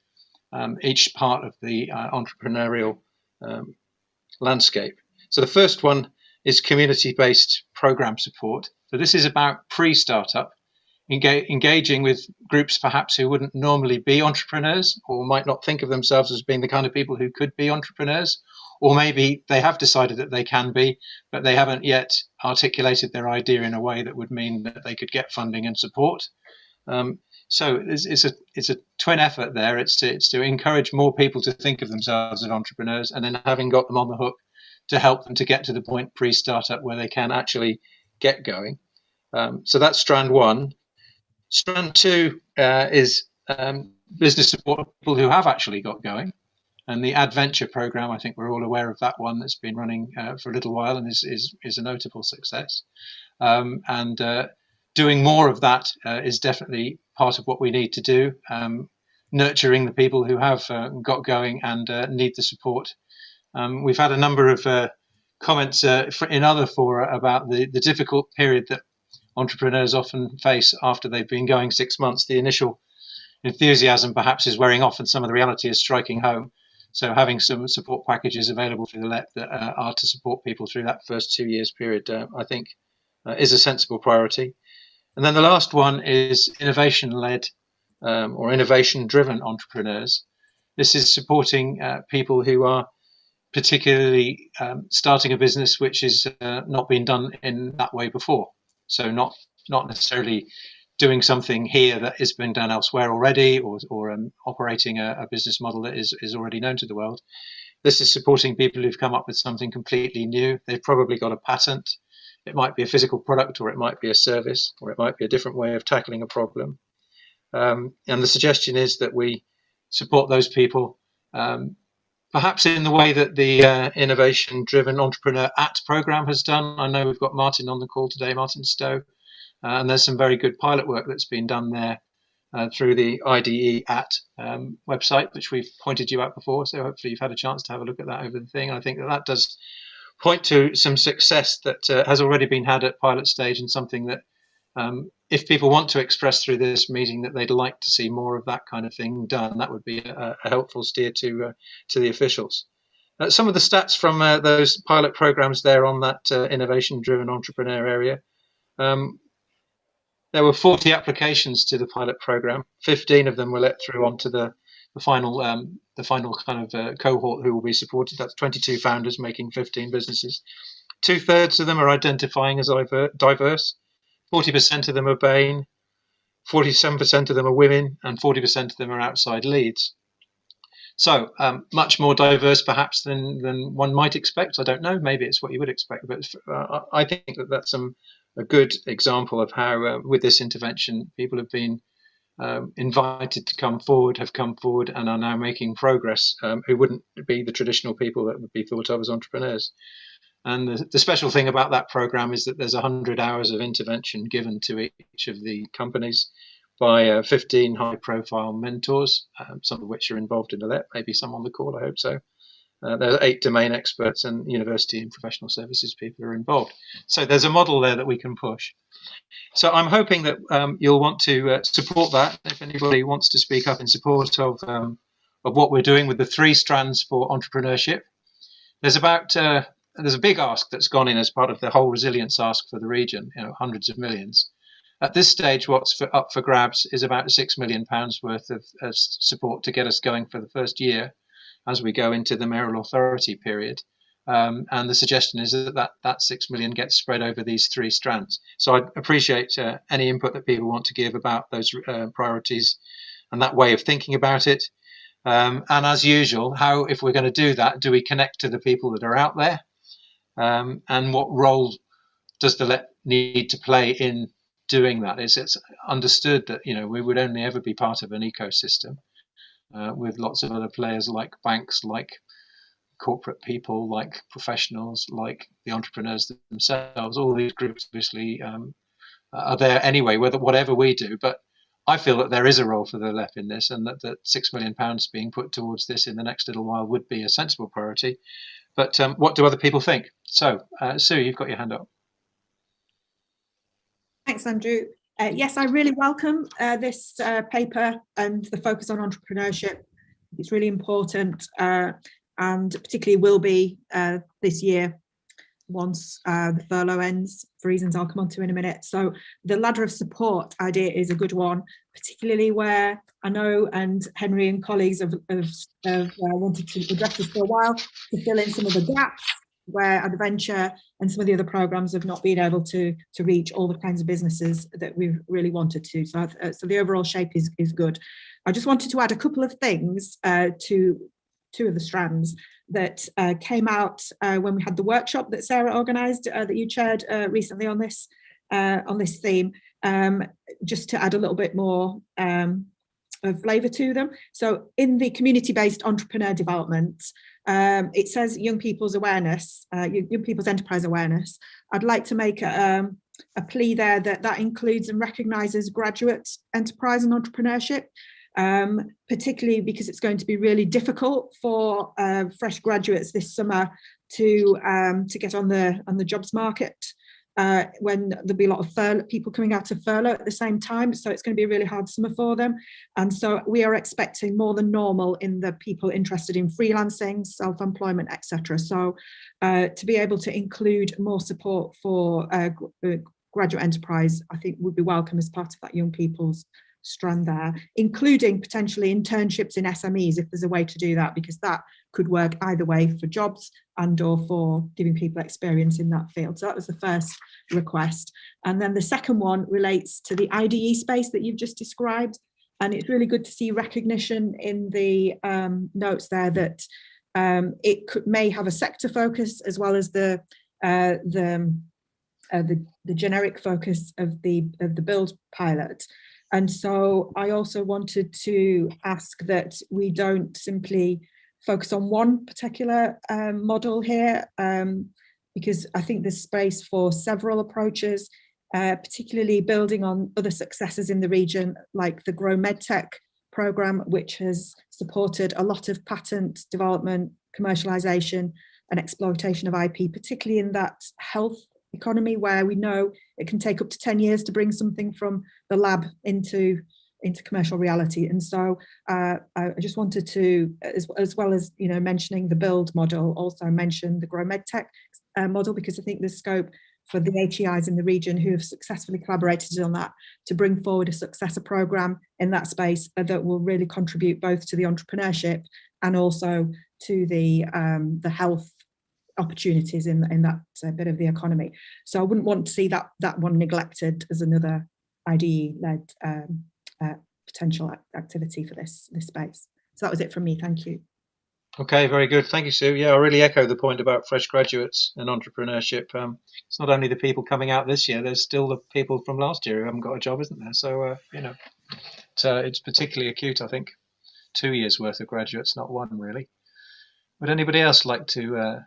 B: each part of the entrepreneurial landscape. So the first one is community-based program support. So this is about pre-startup, engaging with groups perhaps who wouldn't normally be entrepreneurs or might not think of themselves as being the kind of people who could be entrepreneurs, or maybe they have decided that they can be, but they haven't yet articulated their idea in a way that would mean that they could get funding and support. So it's a twin effort there. It's to encourage more people to think of themselves as entrepreneurs, and then having got them on the hook to help them to get to the point pre-startup where they can actually get going. So that's strand 1. Strand 2 is business support for people who have actually got going. And the Adventure program, I think we're all aware of that one that's been running for a little while and is a notable success. Doing more of that is definitely part of what we need to do, nurturing the people who have got going and need the support. We've had a number of comments in other fora about the difficult period that entrepreneurs often face after they've been going 6 months. The initial enthusiasm perhaps is wearing off and some of the reality is striking home. So having some support packages available for the LEP that are to support people through that first 2 years period, I think is a sensible priority. And then the last one is innovation-led or innovation-driven entrepreneurs. This is supporting people who are particularly starting a business which is not been done in that way before. So not necessarily doing something here that has been done elsewhere already, or operating a business model that is already known to the world. This is supporting people who've come up with something completely new. They've probably got a patent. It might be a physical product, or it might be a service, or it might be a different way of tackling a problem. And the suggestion is that we support those people, perhaps in the way that the Innovation-Driven Entrepreneur at program has done. I know we've got Martin on the call today, Martin Stowe, and there's some very good pilot work that's been done there through the IDE at website, which we've pointed you out before. So hopefully you've had a chance to have a look at that over the thing. I think that does point to some success that has already been had at pilot stage, and something that if people want to express through this meeting that they'd like to see more of that kind of thing done, that would be a helpful steer to the officials. Some of the stats from those pilot programs there on that innovation-driven entrepreneur area. There were 40 applications to the pilot program. 15 of them were let through onto the final kind of cohort who will be supported. That's 22 founders making 15 businesses. 2/3 of them are identifying as diverse. 40% of them are BAME, 47% of them are women, and 40% of them are outside Leeds. So much more diverse perhaps than one might expect. I don't know, maybe it's what you would expect, but I think that that's a good example of how with this intervention people have been invited to come forward, have come forward and are now making progress, who wouldn't be the traditional people that would be thought of as entrepreneurs. And the special thing about that program is that there's 100 hours of intervention given to each of the companies by 15 high-profile mentors, some of which are involved in the LEP, maybe some on the call, I hope so. There are 8 domain experts and university and professional services people are involved. So there's a model there that we can push. So I'm hoping that you'll want to support that. If anybody wants to speak up in support of what we're doing with the 3 strands for entrepreneurship, there's a big ask that's gone in as part of the whole resilience ask for the region, hundreds of millions. At this stage, what's up for grabs is about £6 million worth of support to get us going for the first year as we go into the mayoral authority period. And the suggestion is that 6 million gets spread over these 3 strands. So I'd appreciate any input that people want to give about those priorities and that way of thinking about it. And as usual, if we're going to do that, do we connect to the people that are out there? And what role does the LEP need to play in doing that? It's understood that we would only ever be part of an ecosystem with lots of other players, like banks, like corporate people, like professionals, like the entrepreneurs themselves. All these groups obviously are there anyway, whatever we do. But I feel that there is a role for the LEP in this, and that £6 million being put towards this in the next little while would be a sensible priority. But what do other people think? So, Sue, you've got your hand up.
N: Thanks, Andrew. Yes, I really welcome this paper and the focus on entrepreneurship. It's really important, and particularly will be this year once the furlough ends, for reasons I'll come on to in a minute. So the ladder of support idea is a good one, particularly where I know, and Henry and colleagues have wanted to address this for a while, to fill in some of the gaps where Adventure and some of the other programs have not been able to reach all the kinds of businesses that we've really wanted to. So the overall shape is good. I just wanted to add a couple of things to two of the strands that came out when we had the workshop that Sarah organised, that you chaired recently on this theme, just to add a little bit more of flavour to them. So in the community-based entrepreneur development, it says young people's awareness, young people's enterprise awareness. I'd like to make a plea there that includes and recognises graduate enterprise and entrepreneurship, particularly because it's going to be really difficult for fresh graduates this summer to get on the jobs market when there'll be a lot of people coming out of furlough at the same time. So it's going to be a really hard summer for them. And so we are expecting more than normal in the people interested in freelancing, self-employment, etc. So to be able to include more support for graduate enterprise, I think would be welcome as part of that young people's strand there, including potentially internships in SMEs if there's a way to do that, because that could work either way for jobs and or for giving people experience in that field. So that was the first request. And then the second one relates to the IDE space that you've just described. And it's really good to see recognition in the notes there that it may have a sector focus as well as the generic focus of the build pilot. And so I also wanted to ask that we don't simply focus on one particular model here, because I think there's space for several approaches, particularly building on other successes in the region, like the Grow MedTech programme, which has supported a lot of patent development, commercialisation and exploitation of IP, particularly in that health economy where we know it can take up to 10 years to bring something from the lab into commercial reality. And so I just wanted to, as well as mentioning the build model, also mention the Grow MedTech model, because I think there's scope for the HEIs in the region who have successfully collaborated on that to bring forward a successor programme in that space that will really contribute both to the entrepreneurship and also to the health opportunities in that bit of the economy. So I wouldn't want to see that one neglected as another IDE-led potential activity for this space. So that was it from me. Thank you.
B: Okay, very good. Thank you, Sue. Yeah, I really echo the point about fresh graduates and entrepreneurship. It's not only the people coming out this year, there's still the people from last year who haven't got a job, isn't there? So, it's particularly acute, I think. 2 years worth of graduates, not one really. Would anybody else like to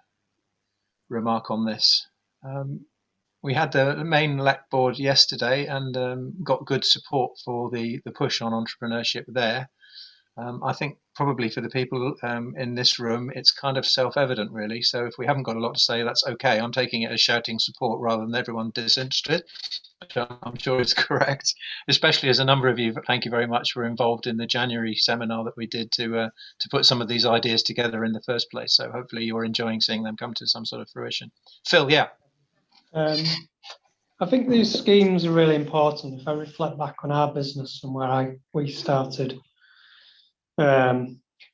B: remark on this? We had the main LEC board yesterday and got good support for the push on entrepreneurship there. I think probably for the people in this room, it's kind of self-evident really. So if we haven't got a lot to say, that's okay. I'm taking it as shouting support rather than everyone disinterested, which I'm sure is correct, especially as a number of you, thank you very much, were involved in the January seminar that we did to put some of these ideas together in the first place. So hopefully you're enjoying seeing them come to some sort of fruition. Phil, yeah.
O: I think these schemes are really important. If I reflect back on our business and where we started,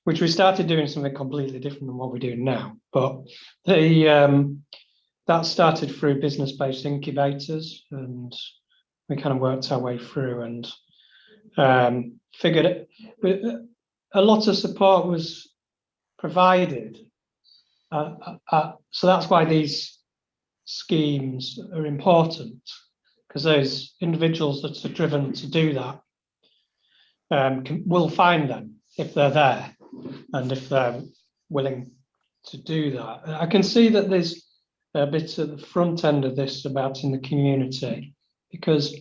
O: which we started doing something completely different than what we're doing now. But that started through business-based incubators, and we kind of worked our way through and figured it. But a lot of support was provided, so that's why these schemes are important, because those individuals that are driven to do that will find them if they're there and if they're willing to do that. I can see that there's a bit at the front end of this about in the community, because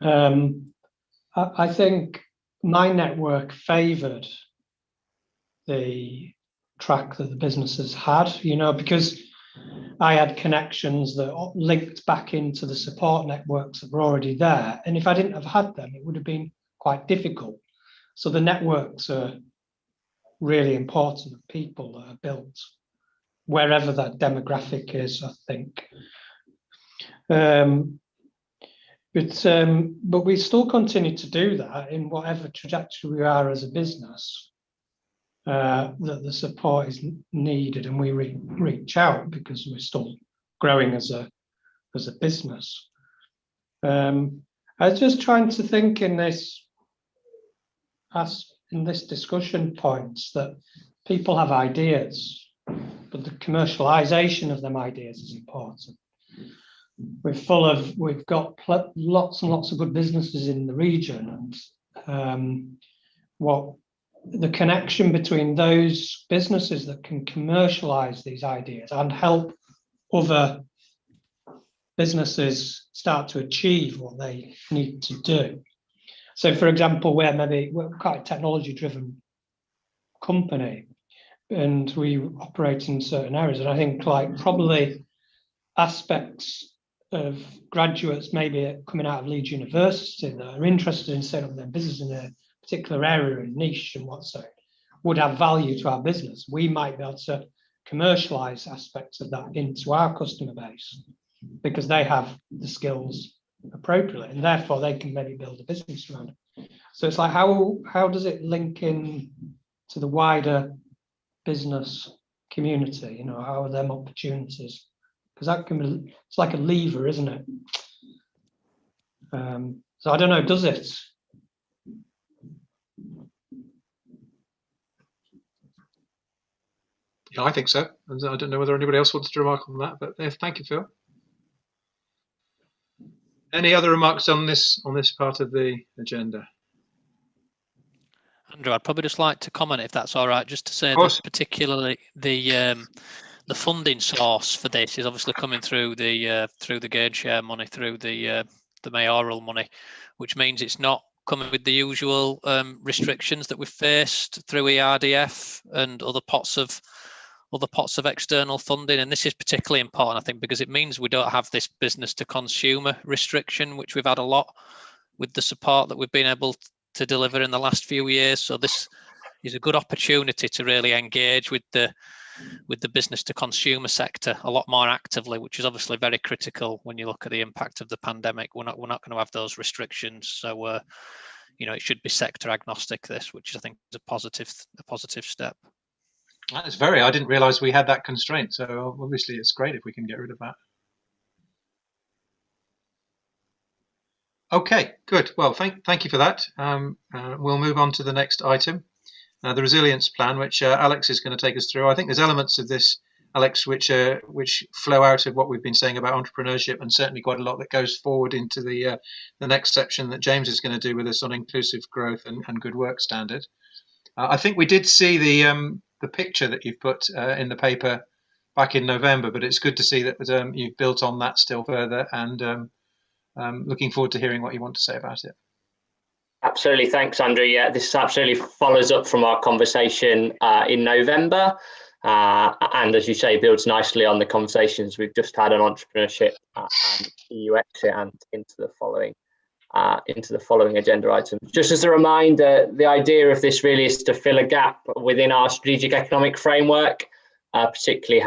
O: I think my network favoured the track that the businesses had, because I had connections that linked back into the support networks that were already there. And if I didn't have had them, it would have been quite difficult. So the networks are really important, people that are built wherever that demographic is, I think. But we still continue to do that in whatever trajectory we are as a business, that the support is needed, and we reach out because we're still growing as a business. I was just trying to think in this discussion points that people have ideas, but the commercialization of them ideas is important. We've got lots and lots of good businesses in the region, and what the connection between those businesses that can commercialize these ideas and help other businesses start to achieve what they need to do. So, for example, we're quite a technology-driven company, and we operate in certain areas, and I think probably aspects of graduates maybe coming out of Leeds University that are interested in setting up their business in a particular area and niche and whatsoever would have value to our business. We might be able to commercialize aspects of that into our customer base because they have the skills appropriately, and therefore they can maybe build a business around it. So it's like, how does it link in to the wider business community? How are them opportunities? Because that can be, it's like a lever, isn't it? So I don't know, does it?
B: Yeah, I think so. And I don't know whether anybody else wants to remark on that, but thank you, Phil. Any other remarks on this part of the agenda?
H: Andrew, I'd probably just like to comment, if that's all right, just to say that particularly the funding source for this is obviously coming through the gain share money, through the mayoral money, which means it's not coming with the usual restrictions that we've faced through ERDF and other pots of external funding. And this is particularly important, I think, because it means we don't have this business to consumer restriction, which we've had a lot with the support that we've been able to deliver in the last few years. So this is a good opportunity to really engage with the business to consumer sector a lot more actively, which is obviously very critical when you look at the impact of the pandemic. We're not going to have those restrictions, so it should be sector agnostic, this, which I think is a positive step.
B: That's I didn't realize we had that constraint, so obviously it's great if we can get rid of that. Okay, good. Well, thank you for that. We'll move on to the next item, the resilience plan, which Alex is going to take us through. I think there's elements of this, Alex, which flow out of what we've been saying about entrepreneurship, and certainly quite a lot that goes forward into the next section that James is going to do with us on inclusive growth and good work standard. I think we did see the picture that you've put in the paper back in November, but it's good to see that you've built on that still further, and looking forward to hearing what you want to say about it.
G: Absolutely, thanks, Andrew. Yeah, this absolutely follows up from our conversation in November, and as you say, builds nicely on the conversations we've just had on entrepreneurship and EU exit and into the following agenda items. Just as a reminder, the idea of this really is to fill a gap within our strategic economic framework, particularly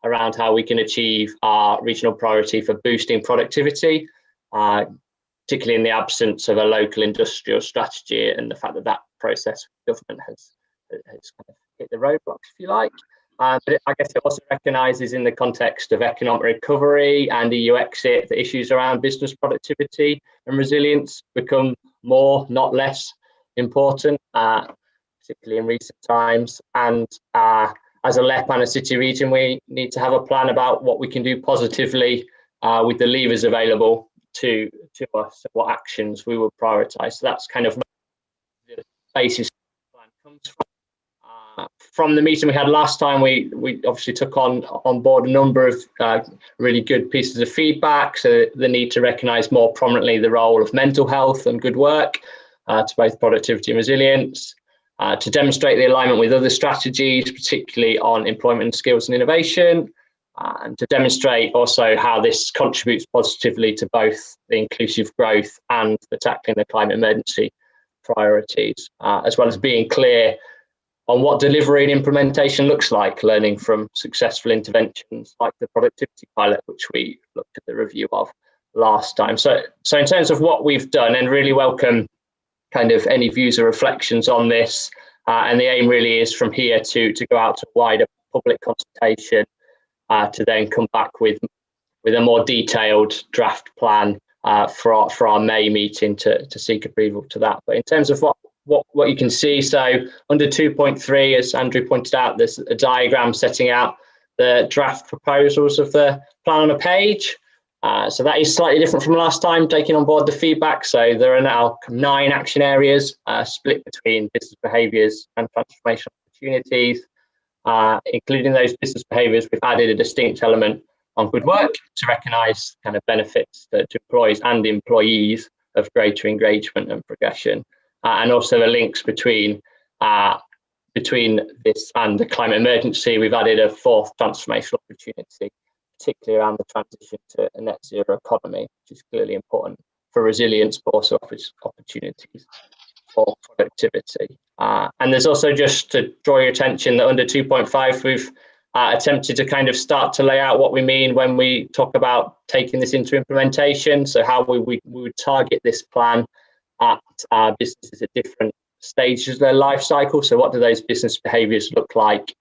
G: around how we can achieve our regional priority for boosting productivity, particularly in the absence of a local industrial strategy, and the fact that process government has kind of hit the roadblocks, if you like. But I guess it also recognises, in the context of economic recovery and EU exit, the issues around business productivity and resilience become more, not less, important, particularly in recent times. And I as a LEP and a city region, we need to have a plan about what we can do positively with the levers available to us, what actions we will prioritise. So that's kind of the basis the plan comes from. From the meeting we had last time, we obviously took on board a number of really good pieces of feedback. So the need to recognise more prominently the role of mental health and good work to both productivity and resilience, to demonstrate the alignment with other strategies, particularly on employment skills and innovation, and to demonstrate also how this contributes positively to both the inclusive growth and the tackling the climate emergency priorities, as well as being clear on what delivery and implementation looks like, learning from successful interventions like the productivity pilot, which we looked at the review of last time. So in terms of what we've done, and really welcome kind of any views or reflections on this, and the aim really is from here to go out to wider public consultation, to then come back with a more detailed draft plan for our May meeting to seek approval to that. But in terms of what you can see, so under 2.3, as Andrew pointed out, there's a diagram setting out the draft proposals of the plan on a page. So that is slightly different from last time, taking on board the feedback. So there are now 9 action areas split between business behaviours and transformational opportunities. Including those business behaviours, we've added a distinct element on good work to recognise kind of benefits to employees and employees of greater engagement and progression. And also the links between this and the climate emergency. We've added a 4th transformational opportunity, particularly around the transition to a net zero economy, which is clearly important for resilience, but also offers opportunities for productivity. And there's also, just to draw your attention, that under 2.5, we've attempted to kind of start to lay out what we mean when we talk about taking this into implementation. So how we would target this plan at businesses at different stages of their life cycle. So what do those business behaviours look like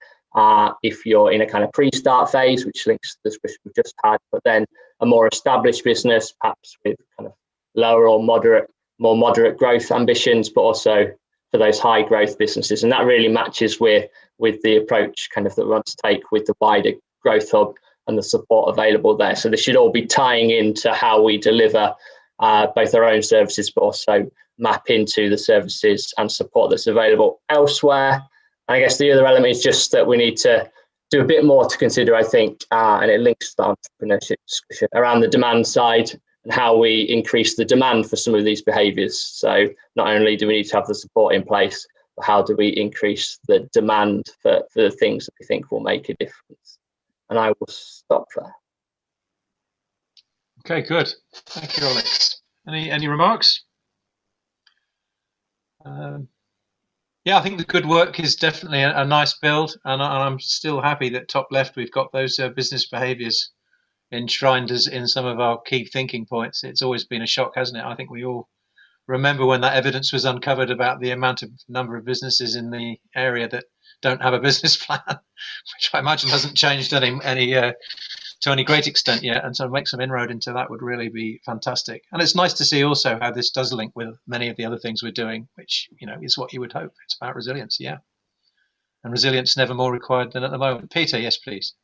G: if you're in a kind of pre-start phase, which links to the discussion we've just had, but then a more established business, perhaps with kind of lower or more moderate growth ambitions, but also for those high growth businesses. And that really matches with the approach kind of that we want to take with the wider growth hub and the support available there. So this should all be tying into how we deliver both our own services, but also map into the services and support that's available elsewhere. And I guess the other element is just that we need to do a bit more to consider, I think, and it links to the entrepreneurship discussion around the demand side and how we increase the demand for some of these behaviours. So not only do we need to have the support in place, but how do we increase the demand for the things that we think will make a difference? And I will stop there.
B: Okay, good. Thank you, Alex. Any remarks? Yeah, I think the good work is definitely a nice build, and I'm still happy that top left we've got those business behaviours enshrined as in some of our key thinking points. It's always been a shock, hasn't it? I think we all remember when that evidence was uncovered about the number of businesses in the area that don't have a business plan, which I imagine hasn't changed to any great extent yet, and so make some inroad into that would really be fantastic. And it's nice to see also how this does link with many of the other things we're doing, which is what you would hope. It's about resilience, yeah, and resilience never more required than at the moment. Peter, yes, please.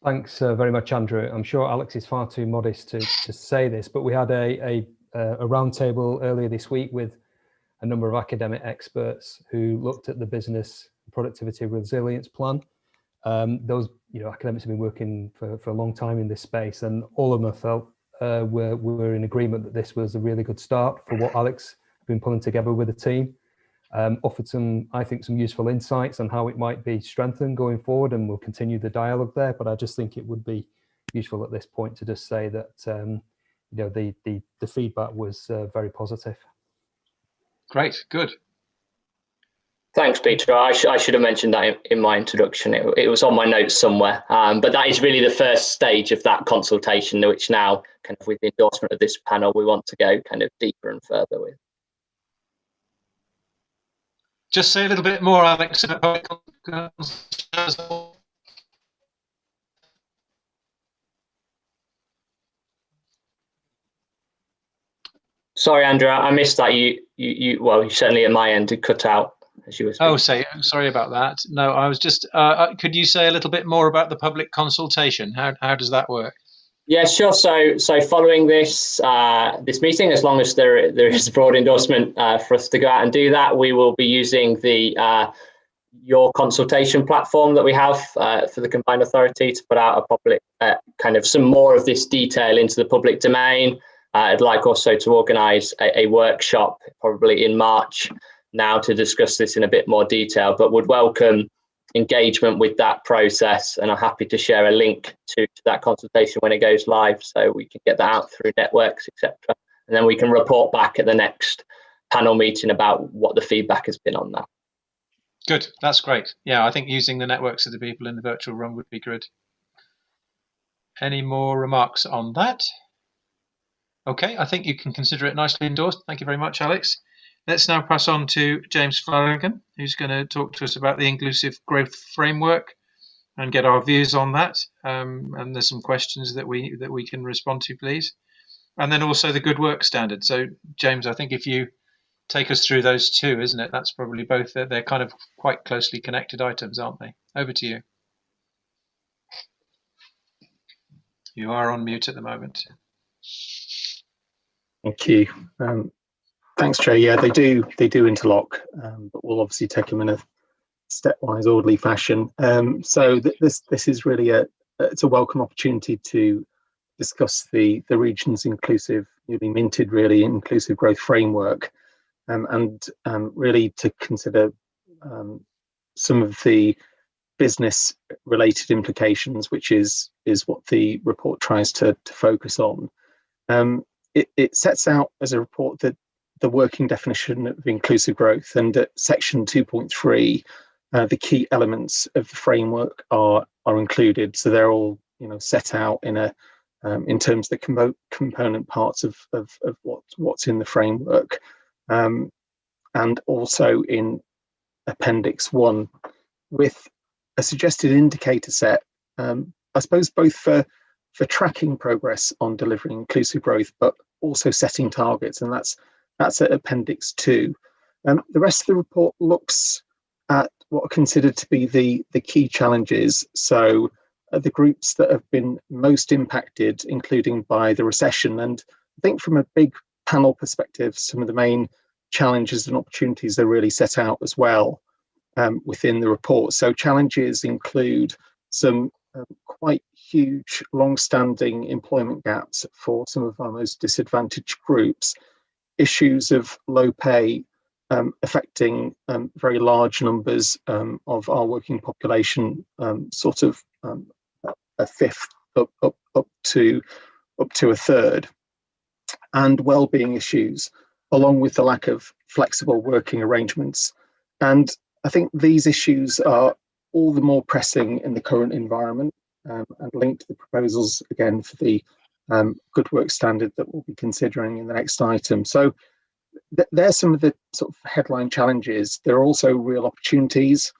P: Thanks very much, Andrew. I'm sure Alex is far too modest to say this, but we had a roundtable earlier this week with a number of academic experts who looked at the business productivity resilience plan. Those academics have been working for a long time in this space, and all of them felt were in agreement that this was a really good start for what Alex has been pulling together with the team. Offered some useful insights on how it might be strengthened going forward, and we'll continue the dialogue there. But I just think it would be useful at this point to just say that the feedback was very positive.
B: Great, good.
G: Thanks, Peter. I should have mentioned that in my introduction. It was on my notes somewhere, but that is really the first stage of that consultation, which now, kind of with the endorsement of this panel, we want to go kind of deeper and further with.
B: Just say a little bit more, Alex, about
G: Sorry, Andrew, I missed that. You certainly at my end did cut out as you were speaking.
B: Oh, sorry about that. No, I was just, could you say a little bit more about the public consultation? How does that work?
G: Yeah, sure. So following this this meeting, as long as there is a broad endorsement for us to go out and do that, we will be using the Your consultation platform that we have for the Combined Authority to put out a public kind of some more of this detail into the public domain. I'd like also to organise a workshop probably in March now to discuss this in a bit more detail, but would welcome engagement with that process, and I'm happy to share a link to that consultation when it goes live, so we can get that out through networks, etc. And then we can report back at the next panel meeting about what the feedback has been on that.
B: Good, that's great. Yeah, I think using the networks of the people in the virtual room would be good. Any more remarks on that? Okay, I think you can consider it nicely endorsed. Thank you very much, Alex. Let's now pass on to James Flanagan, who's going to talk to us about the Inclusive Growth Framework and get our views on that. And there's some questions that we can respond to, please. And then also the Good Work Standard. So, James, I think if you take us through those two, isn't it? That's probably both. They're kind of quite closely connected items, aren't they? Over to you. You are on mute at the moment.
Q: Thank you. Thanks, Joe. Yeah, they do interlock, but we'll obviously take them in a stepwise, orderly fashion. So this is really it's a welcome opportunity to discuss the region's newly minted inclusive growth framework, and really to consider some of the business related implications, which is what the report tries to focus on. It sets out as a report that the working definition of inclusive growth, and at section 2.3 the key elements of the framework are included. So they're all set out in terms of the component parts of what's in the framework, and also in Appendix 1 with a suggested indicator set, I suppose both for tracking progress on delivering inclusive growth, but also setting targets, and that's at Appendix 2. The rest of the report looks at what are considered to be the key challenges. So the groups that have been most impacted, including by the recession, and I think from a big panel perspective, some of the main challenges and opportunities are really set out as well within the report. So challenges include some quite huge, long-standing employment gaps for some of our most disadvantaged groups, issues of low pay affecting very large numbers of our working population, sort of a fifth up to a third, and well-being issues, along with the lack of flexible working arrangements. And I think these issues are all the more pressing in the current environment, and linked to the proposals again for the Good Work Standard that we'll be considering in the next item. So there's some of the sort of headline challenges. There are also real opportunities.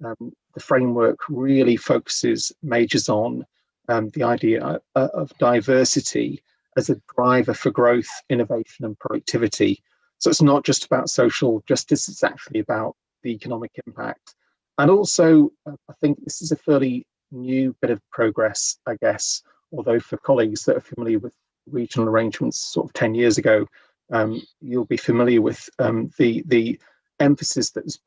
Q: The framework really majors on the idea of diversity as a driver for growth, innovation and productivity. So it's not just about social justice, it's actually about the economic impact. And also, I think this is a fairly new bit of progress, I guess, although for colleagues that are familiar with regional arrangements sort of 10 years ago, you'll be familiar with the emphasis that was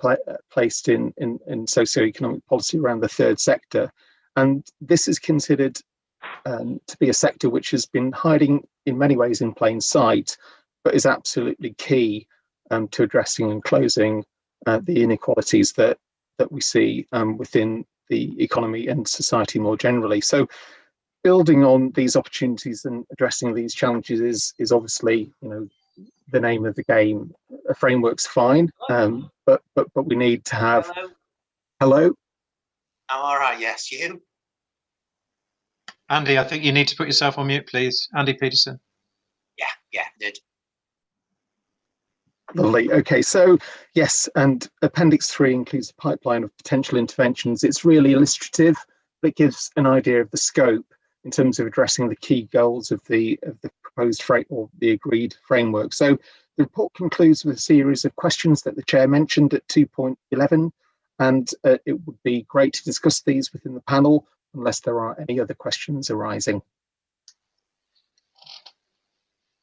Q: placed in socioeconomic policy around the third sector. And this is considered to be a sector which has been hiding in many ways in plain sight, but is absolutely key to addressing and closing the inequalities that we see within the economy and society more generally. So building on these opportunities and addressing these challenges is obviously, the name of the game. A framework's fine, but we need to have. Hello?
R: All right, yes, you.
B: Andy, I think you need to put yourself on mute, please. Andy Peterson.
R: Yeah, did.
Q: Lovely. Okay, so yes, and Appendix 3 includes a pipeline of potential interventions. It's really illustrative, but it gives an idea of the scope in terms of addressing the key goals of the proposed or the agreed framework. So The report concludes with a series of questions that the chair mentioned at 2.11, and it would be great to discuss these within the panel unless there are any other questions arising.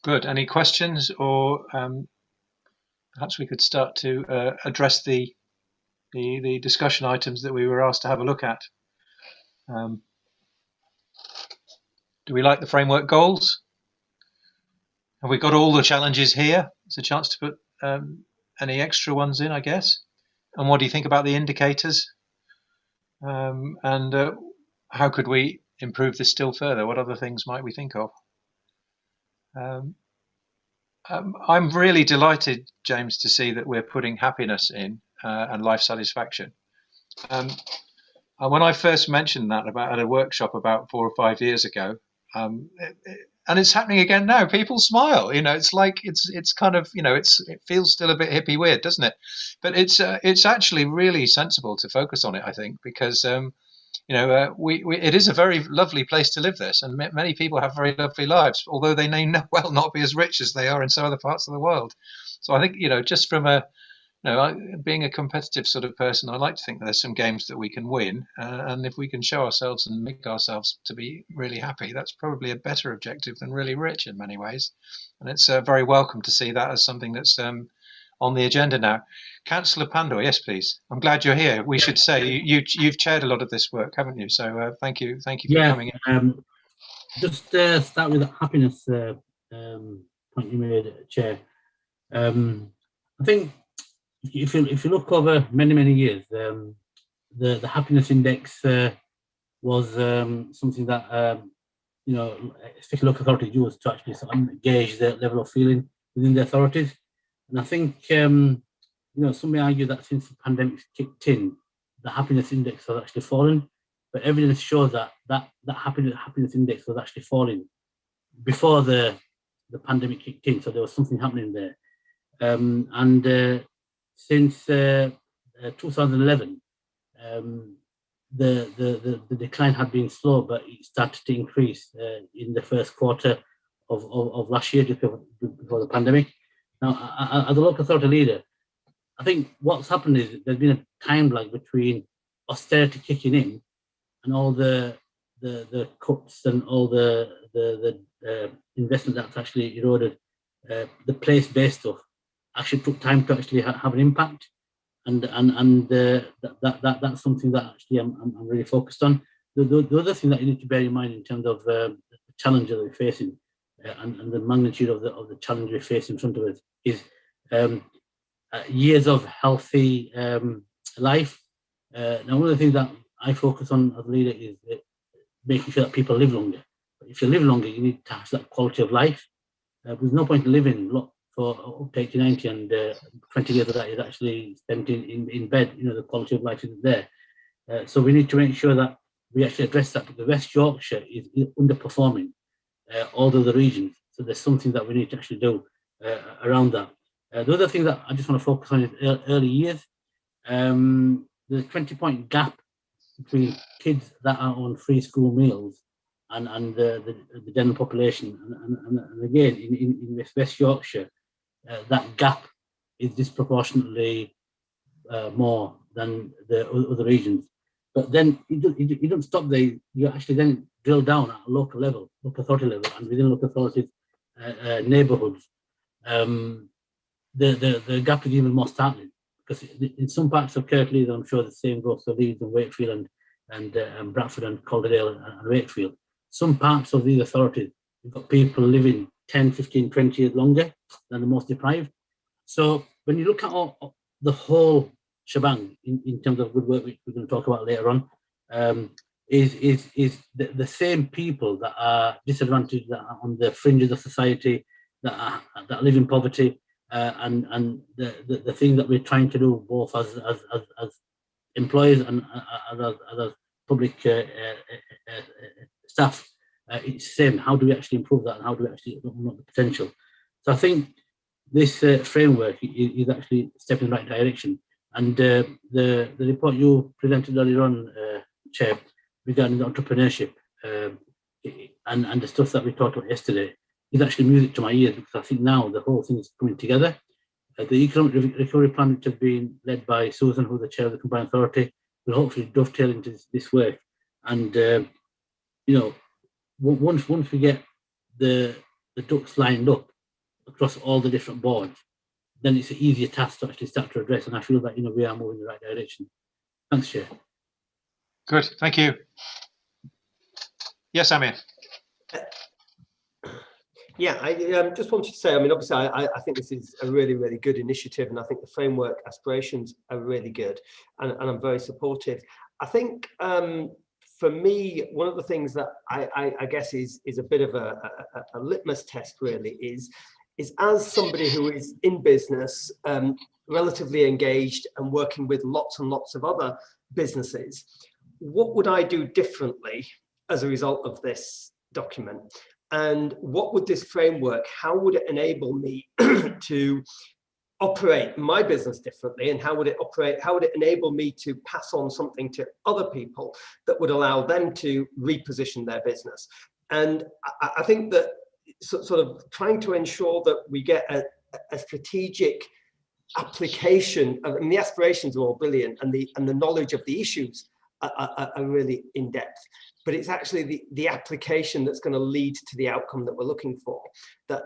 B: Good. Any questions, or perhaps we could start to address the discussion items that we were asked to have a look at. Do we like the framework goals? Have we got all the challenges here? It's a chance to put any extra ones in, I guess. And what do you think about the indicators? And how could we improve this still further? What other things might we think of? I'm really delighted, James, to see that we're putting happiness in and life satisfaction. And when I first mentioned that at a workshop about 4 or 5 years ago, and it's happening again now. People smile, it's like it's kind of, it feels still a bit hippie weird, doesn't it? But it's actually really sensible to focus on it, I think, because it is a very lovely place to live, this, and many people have very lovely lives, although they may well not be as rich as they are in some other parts of the world. So I think, just from being a competitive sort of person, I like to think there's some games that we can win, and if we can show ourselves and make ourselves to be really happy, that's probably a better objective than really rich in many ways. And it's very welcome to see that as something that's on the agenda now. Councillor Pandor, yes, please. I'm glad you're here. We should say you've chaired a lot of this work, haven't you? So thank you for coming in.
L: Just start with the happiness point you made, Chair. I think if you look over many years, the happiness index was something that especially local authorities used to actually sort of gauge the level of feeling within the authorities. And I think some may argue that since the pandemic kicked in, the happiness index has actually fallen. But evidence shows that happiness index was actually falling before the pandemic kicked in. So there was something happening there. Since 2011, the decline had been slow, but it started to increase in the first quarter of last year, just before the pandemic. Now, as a local authority leader, I think what's happened is there's been a time lag between austerity kicking in and all the cuts and all the investment that's actually eroded. The place-based stuff actually took time to actually have an impact, and that's something that actually I'm really focused on. The other thing that you need to bear in mind in terms of the challenge that we're facing and the magnitude of the challenge we face in front of us is years of healthy life. Now, one of the things that I focus on as a leader is making sure that people live longer. But if you live longer, you need to have that quality of life. There's no point in living for up to 80, 90, and 20 years of that is actually spent in bed. The quality of life isn't there. So we need to make sure that we actually address that. Because West Yorkshire is underperforming all the other regions. So there's something that we need to actually do around that. The other thing that I just want to focus on is early years. There's a 20-point gap between kids that are on free school meals and the general population. And again, in West Yorkshire, that gap is disproportionately more than the other regions. But then you don't stop there. You actually then drill down at a local level, local authority level, and within local authorities neighbourhoods. The gap is even more startling, because in some parts of Kirklees, I'm sure the same goes for Leeds and Wakefield and Bradford and Calderdale and Wakefield. Some parts of these authorities, you've got people living 10, 15, 20 years longer than the most deprived. So when you look at the whole shebang in terms of good work, which we're going to talk about later on, is the same people that are disadvantaged, that are on the fringes of society, that live in poverty, and the thing that we're trying to do both as employers and as public staff, it's the same. How do we actually improve that, and how do we actually unlock the potential? So I think this framework is actually a step in the right direction. And the report you presented earlier on, Chair, regarding the entrepreneurship and the stuff that we talked about yesterday, is actually music to my ears, because I think now the whole thing is coming together. The economic recovery plan, which has been led by Susan, who's the chair of the Combined Authority, will hopefully dovetail into this work. And once we get the ducks lined up across all the different boards, then it's an easier task to actually start to address. And I feel that we are moving in the right direction. Thanks, Chair.
B: Good, thank you. Yes, Amir.
K: Yeah, I just wanted to say, I mean, obviously, I think this is a really, really good initiative, and I think the framework aspirations are really good, and I'm very supportive. I think for me, one of the things that I guess is a bit of a litmus test really is as somebody who is in business, relatively engaged and working with lots and lots of other businesses, what would I do differently as a result of this document? And what would this framework, how would it enable me to operate my business differently? And how would it enable me to pass on something to other people that would allow them to reposition their business? And I think that sort of trying to ensure that we get a strategic application of, I mean, the aspirations are all brilliant, and the knowledge of the issues are really in depth, but it's actually the application that's going to lead to the outcome that we're looking for that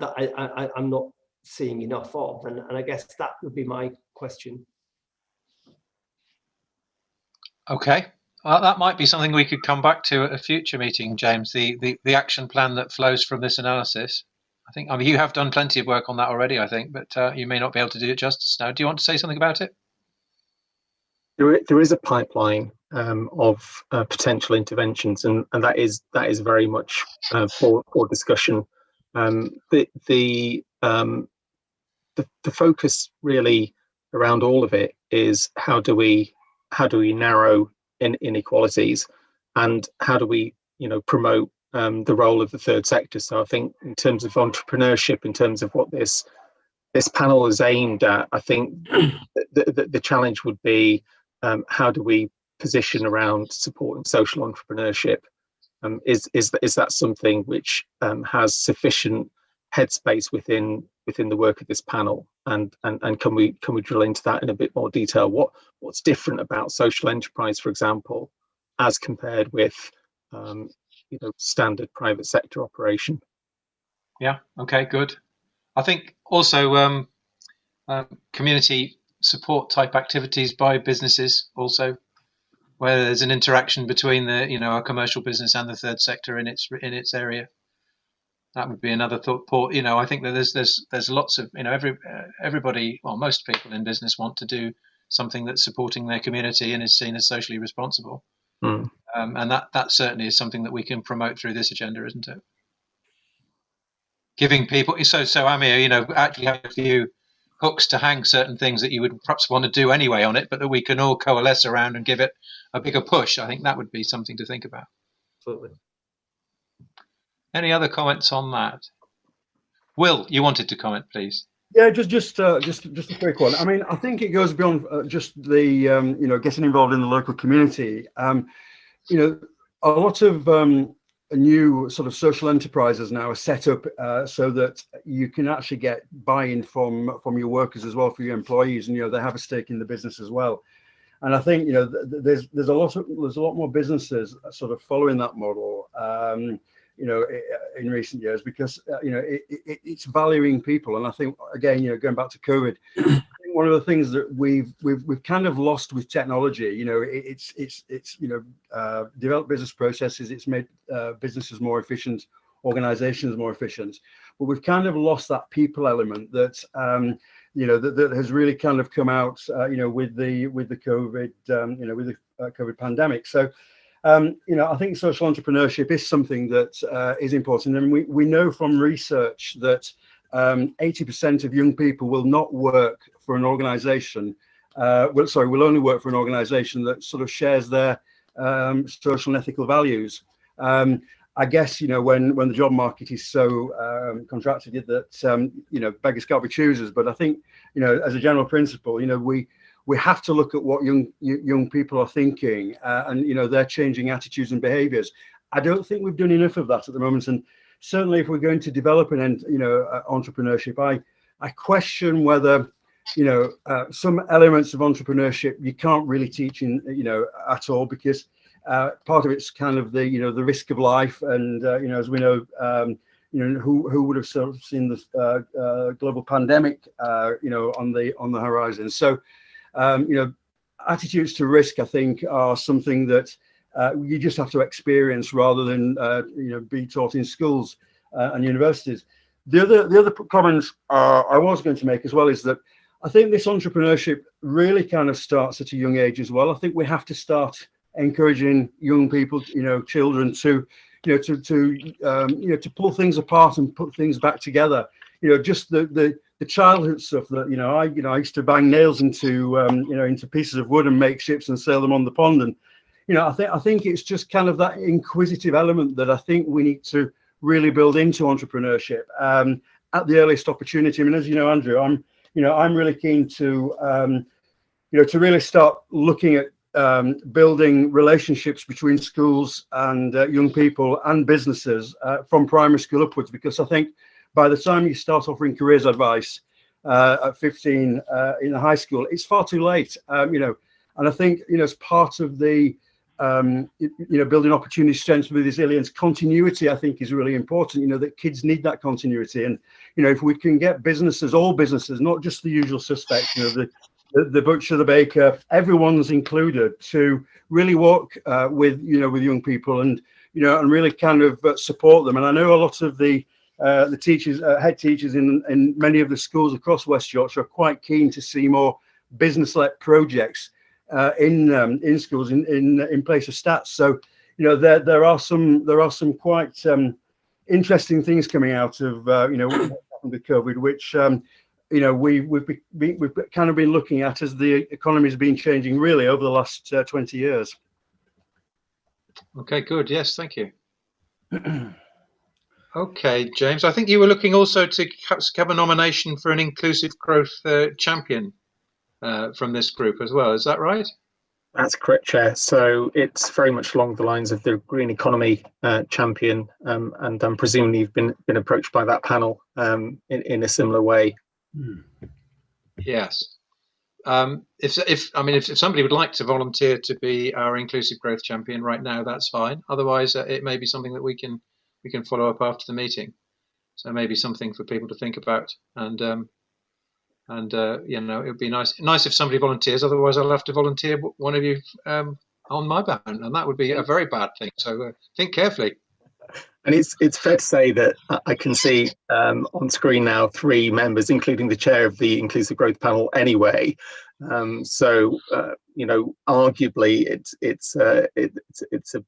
K: I'm not seeing enough of, and I guess that would be my question.
B: Okay, well, that might be something we could come back to at a future meeting, James, the action plan that flows from this analysis. I mean, you have done plenty of work on that already, I think, but you may not be able to do it justice now. Do you want to say something about it?
Q: There is a pipeline of potential interventions, and that is very much for discussion. The focus really around all of it is how do we narrow inequalities, and how do we promote the role of the third sector. So I think in terms of entrepreneurship, in terms of what this panel is aimed at, I think the challenge would be how do we position around supporting social entrepreneurship? Is that something which has sufficient headspace within the work of this panel? And can we drill into that in a bit more detail? What's different about social enterprise, for example, as compared with standard private sector operation?
B: Yeah. Okay. Good. I think also community support type activities by businesses also, where there's an interaction between the a commercial business and the third sector in its area. That would be another thought. I think that there's lots of everybody, well, most people in business want to do something that's supporting their community and is seen as socially responsible. And that certainly is something that we can promote through this agenda, isn't it? Giving people so Amir, actually have a few hooks to hang certain things that you would perhaps want to do anyway on it, but that we can all coalesce around and give it a bigger push. I think that would be something to think about.
K: Absolutely.
B: Any other comments on that? Will, you wanted to comment, please?
M: Yeah, just a quick one. I mean, I think it goes beyond just the getting involved in the local community. A lot of new sort of social enterprises now are set up so that you can actually get buy-in from your workers as well, for your employees, and they have a stake in the business as well. And I think there's a lot more businesses sort of following that model. In recent years, because it's valuing people. And I think, again, going back to COVID, I think one of the things that we've kind of lost with technology, it's developed business processes, it's made businesses more efficient, organizations more efficient, but we've kind of lost that people element that that has really kind of come out with the COVID COVID pandemic. So I think social entrepreneurship is something that is important, and we know from research that 80% of young people will not work for an organization. Will only work for an organization that sort of shares their social and ethical values. I guess when the job market is so contracted that beggars can't be choosers. But I think as a general principle, we have to look at what young people are thinking and their changing attitudes and behaviours. I don't think we've done enough of that at the moment, and certainly if we're going to develop an entrepreneurship, I question whether some elements of entrepreneurship you can't really teach in at all, because part of it's kind of the the risk of life, and as we know, who would have sort of seen the global pandemic on the horizon. So attitudes to risk, I think, are something that you just have to experience rather than be taught in schools and universities. The other comments I was going to make as well is that I think this entrepreneurship really kind of starts at a young age as well. I think we have to start encouraging young people, children, to pull things apart and put things back together. Just the childhood stuff that I used to bang nails into into pieces of wood and make ships and sail them on the pond. And I think it's just kind of that inquisitive element that I think we need to really build into entrepreneurship at the earliest opportunity. I mean, as you know, Andrew, I'm really keen to to really start looking at building relationships between schools and young people and businesses from primary school upwards, because I think by the time you start offering careers advice at 15 in the high school, it's far too late. And I think as part of the building opportunity, strengths, resilience, continuity, I think is really important. That kids need that continuity, and if we can get businesses, all businesses, not just the usual suspects, the butcher, the baker, everyone's included, to really work with young people and and really kind of support them. And I know a lot of the teachers, head teachers in many of the schools across West Yorkshire are quite keen to see more business-led projects in schools in place of stats. So there are some quite interesting things coming out of with COVID, which we've kind of been looking at as the economy has been changing really over the last 20 years.
B: Okay, good. Yes, thank you. Okay, James, I think you were looking also to have a nomination for an inclusive growth champion from this group as well. Is that right?
Q: That's correct, Chair. So it's very much along the lines of the green economy champion, and presumably you've been approached by that panel in a similar way.
B: Yes. If somebody would like to volunteer to be our inclusive growth champion right now, that's fine. Otherwise, it may be something that we can follow up after the meeting. So maybe something for people to think about, and it would be nice if somebody volunteers. Otherwise, I'll have to volunteer one of you on my band, and that would be a very bad thing. So think carefully.
Q: And it's fair to say that I can see on screen now 3 members, including the chair of the Inclusive Growth Panel. Anyway, so arguably it's a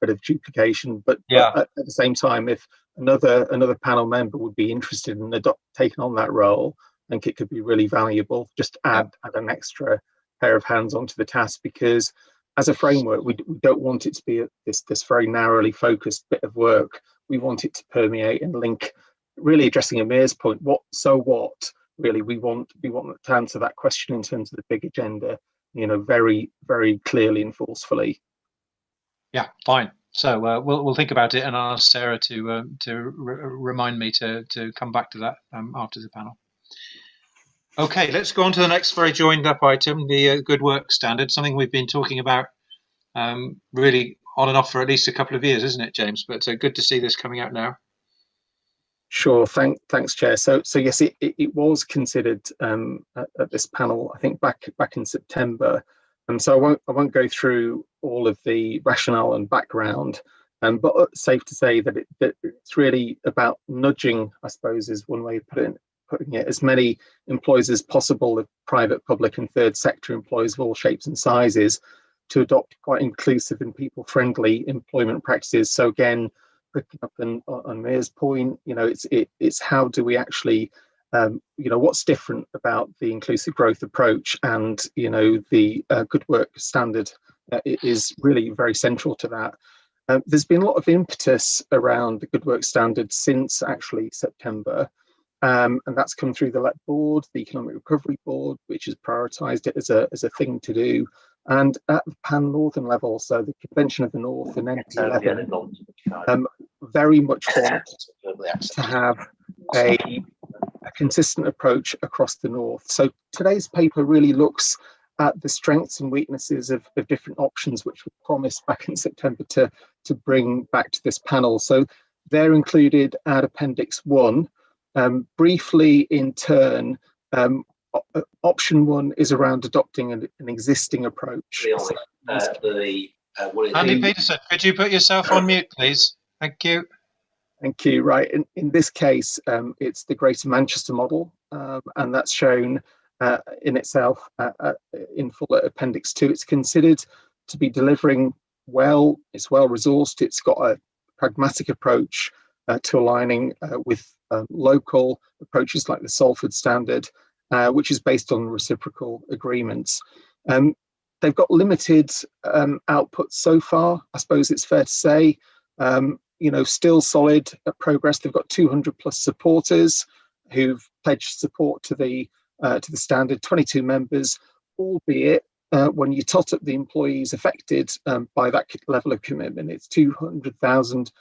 Q: bit of duplication. But at the same time, if another panel member would be interested in taking on that role, I think it could be really valuable. Just add an extra pair of hands onto the task, because as a framework, we don't want it to be this very narrowly focused bit of work. We want it to permeate and link, really addressing Amir's point. What really we want to answer that question in terms of the big agenda, very, very clearly and forcefully.
B: Yeah, fine. So we'll think about it and ask Sarah to remind me to come back to that after the panel. Okay, let's go on to the next very joined up item, the good work standard, something we've been talking about really on and off for at least a couple of years, isn't it, James? But good to see this coming out now.
Q: Sure, thanks, Chair. So yes, it was considered at this panel, I think back in September. So I won't go through all of the rationale and background, but safe to say that it's really about nudging, I suppose, is one way of putting it, as many employees as possible, of private, public and third sector employees of all shapes and sizes, to adopt quite inclusive and people-friendly employment practices. So again, picking up on Mir's point, it's how do we actually, what's different about the inclusive growth approach, and the good work standard is really very central to that. There's been a lot of impetus around the good work standard since actually September. And that's come through the LEP board, the Economic Recovery Board, which has prioritised it as a thing to do. And at the pan-northern level, so the Convention of the North and NT11, very much want to have a consistent approach across the North. So today's paper really looks at the strengths and weaknesses of different options, which were promised back in September to bring back to this panel. So they're included at Appendix 1. Briefly in turn, option 1 is around adopting an existing approach.
B: Andy Peterson, could you put yourself on mute, please? Thank you.
Q: Thank you. Right. In this case, it's the Greater Manchester model, and that's shown in itself in full at Appendix 2. It's considered to be delivering well. It's well resourced. It's got a pragmatic approach to aligning with local approaches like the Salford Standard, which is based on reciprocal agreements. They've got limited output so far, I suppose it's fair to say. Still solid progress. They've got 200 plus supporters who've pledged support to the standard, 22 members, albeit when you tot up the employees affected by that level of commitment, it's 200,000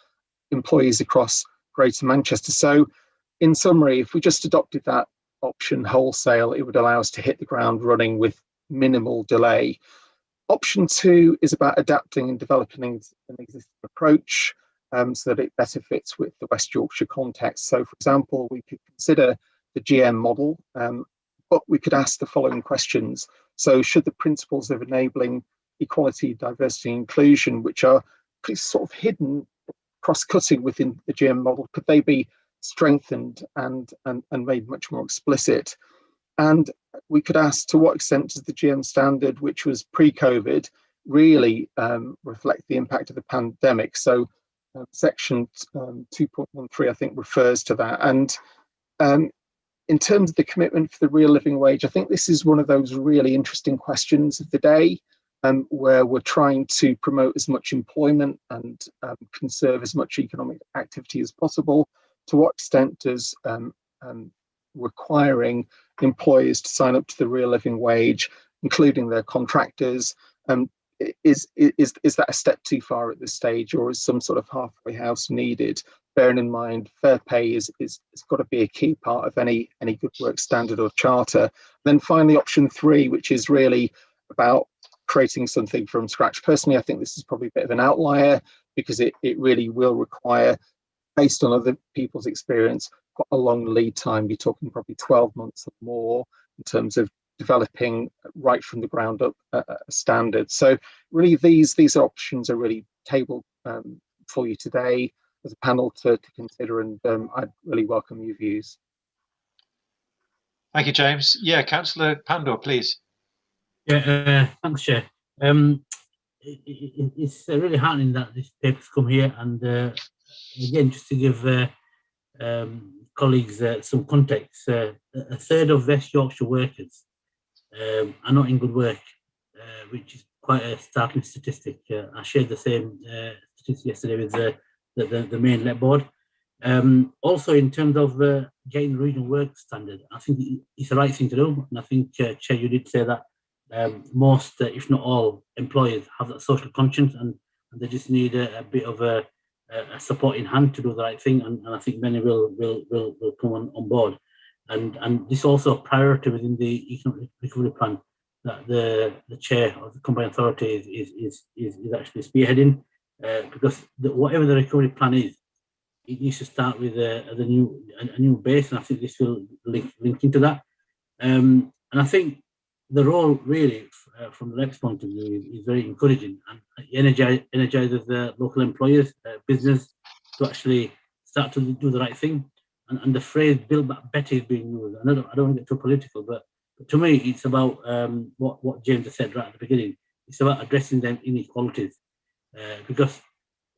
Q: employees across Greater Manchester. So in summary, if we just adopted that option wholesale, it would allow us to hit the ground running with minimal delay. Option 2 is about adapting and developing an existing approach so that it better fits with the West Yorkshire context. So for example, we could consider the GM model, but we could ask the following questions. So should the principles of enabling equality, diversity, and inclusion, which are sort of hidden, cross-cutting within the GM model, could they be strengthened and made much more explicit? And we could ask, to what extent does the GM standard, which was pre-COVID, really reflect the impact of the pandemic? So section 2.13, I think, refers to that. And in terms of the commitment for the real living wage, I think this is one of those really interesting questions of the day, where we're trying to promote as much employment and conserve as much economic activity as possible. To what extent does requiring employers to sign up to the real living wage, including their contractors, is that a step too far at this stage, or is some sort of halfway house needed? Bearing in mind, fair pay is got to be a key part of any good work standard or charter. Then finally, option 3, which is really about creating something from scratch. Personally, I think this is probably a bit of an outlier, because it really will require, based on other people's experience, quite a long lead time. You're talking probably 12 months or more in terms of developing right from the ground up a standard. So really, these options are really tabled for you today as a panel to consider, and I'd really welcome your views.
B: Thank you, James. Yeah, Councillor Pandor, please.
L: Yeah, thanks, Chair. It's really heartening that this paper's come here, and again, just to give colleagues some context, a third of West Yorkshire workers are not in good work, which is quite a startling statistic. I shared the same statistic yesterday with the main let board. Also, in terms of getting the regional work standard, I think it's the right thing to do, and I think, Chair, you did say that most, if not all, employers have that social conscience, and they just need a bit of a support in hand to do the right thing, and I think many will come on board. And this is also a priority within the economic recovery plan that the chair of the Combined Authority is actually spearheading, because whatever the recovery plan is, it needs to start with a new base, and I think this will link into that. And I think the role really, from the next point of view, is very encouraging, and energizes the local employers, business, to actually start to do the right thing. And the phrase "build back better" is being used. I don't want to get too political, but to me, it's about what James has said right at the beginning. It's about addressing them inequalities, because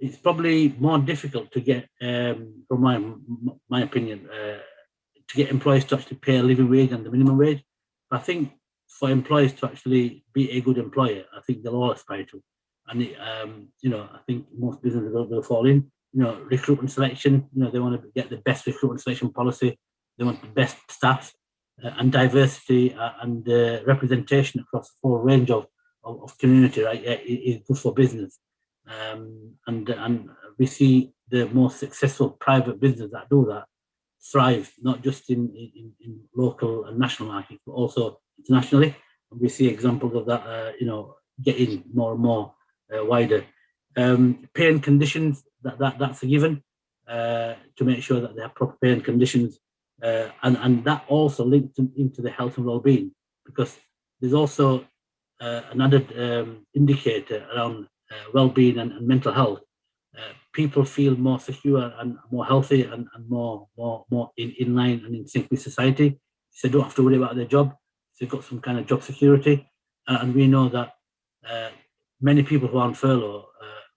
L: it's probably more difficult to get, from my opinion, to get employers to actually pay a living wage and the minimum wage. I think for employers to actually be a good employer, I think they'll all aspire to. And I think most businesses will fall in. Recruitment selection, they want to get the best recruitment selection policy. They want the best staff, and diversity and representation across a full range of of community, right, is good for business. And we see the most successful private business that do that thrive, not just in local and national markets, but also internationally. And we see examples of that, getting more and more wider. Pay and conditions, that's a given, to make sure that they have proper pay and conditions. And that also links into the health and well-being, because there's also another indicator around well-being and mental health. People feel more secure and more healthy and more in line and in sync with society. So they don't have to worry about their job. So they've got some kind of job security. And we know that many people who are on furlough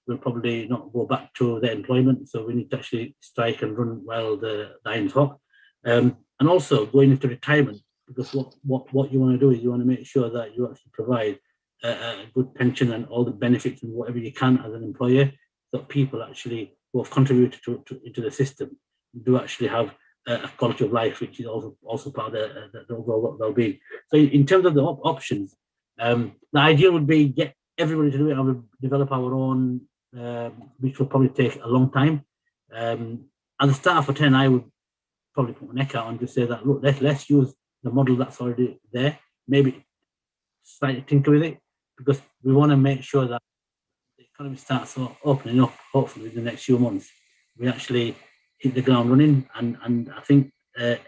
L: will probably not go back to their employment. So we need to actually strike and run while the iron's hot. And also going into retirement, because what you want to do is you want to make sure that you actually provide a good pension and all the benefits and whatever you can as an employer, that people actually who have contributed into the system do actually have a quality of life, which is also part of the overall well-being. So in terms of the options, the ideal would be get everybody to do it and we'll develop our own, which will probably take a long time. At the start for 10, I would probably put my neck out and just say that, look, let's use the model that's already there, maybe slightly tinker with it, because we want to make sure that the economy starts opening up, hopefully in the next few months. We actually hit the ground running, and I think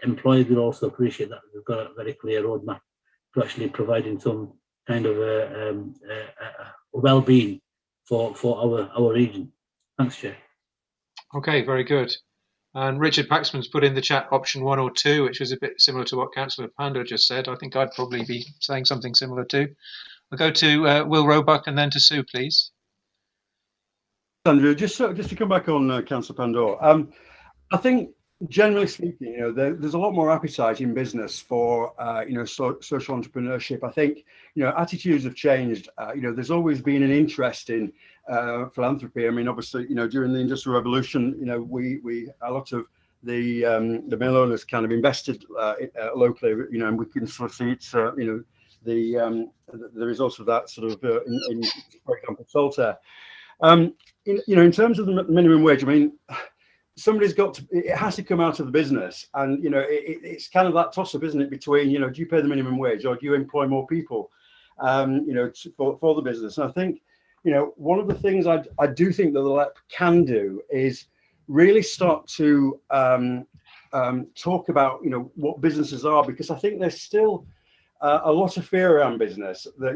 L: employers will also appreciate that we've got a very clear roadmap to actually providing some kind of well-being for our region. Thanks, Chair.
B: Okay, very good. And Richard Paxman's put in the chat option 1 or 2, which was a bit similar to what Councillor Pando just said. I think I'd probably be saying something similar too. I'll go to Will Roebuck and then to Sue, please.
M: Andrew, just to come back on Councillor Pandore, I think generally speaking, there's a lot more appetite in business for social entrepreneurship. I think attitudes have changed. There's always been an interest in philanthropy. I mean, obviously, during the Industrial Revolution, we a lot of the mill owners kind of invested locally, and we can sort of see it's the results of that sort of in for example, Saltaire. In terms of the minimum wage, I mean, somebody's got to, it has to come out of the business, and it's kind of that toss up, isn't it, between do you pay the minimum wage or do you employ more people for the business? And I think one of the things I do think that the LEP can do is really start to talk about what businesses are, because I think there's still a lot of fear around business that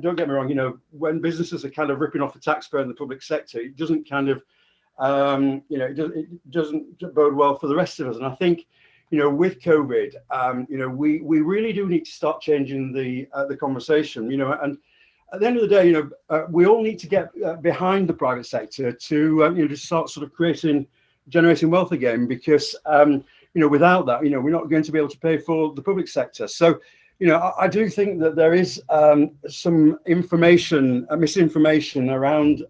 M: don't get me wrong, when businesses are kind of ripping off the taxpayer in the public sector, it doesn't kind of it doesn't bode well for the rest of us. And I think with COVID, we really do need to start changing the conversation, and at the end of the day, we all need to get behind the private sector to to start sort of generating wealth again, because without that, we're not going to be able to pay for the public sector. So I do think that there is some misinformation around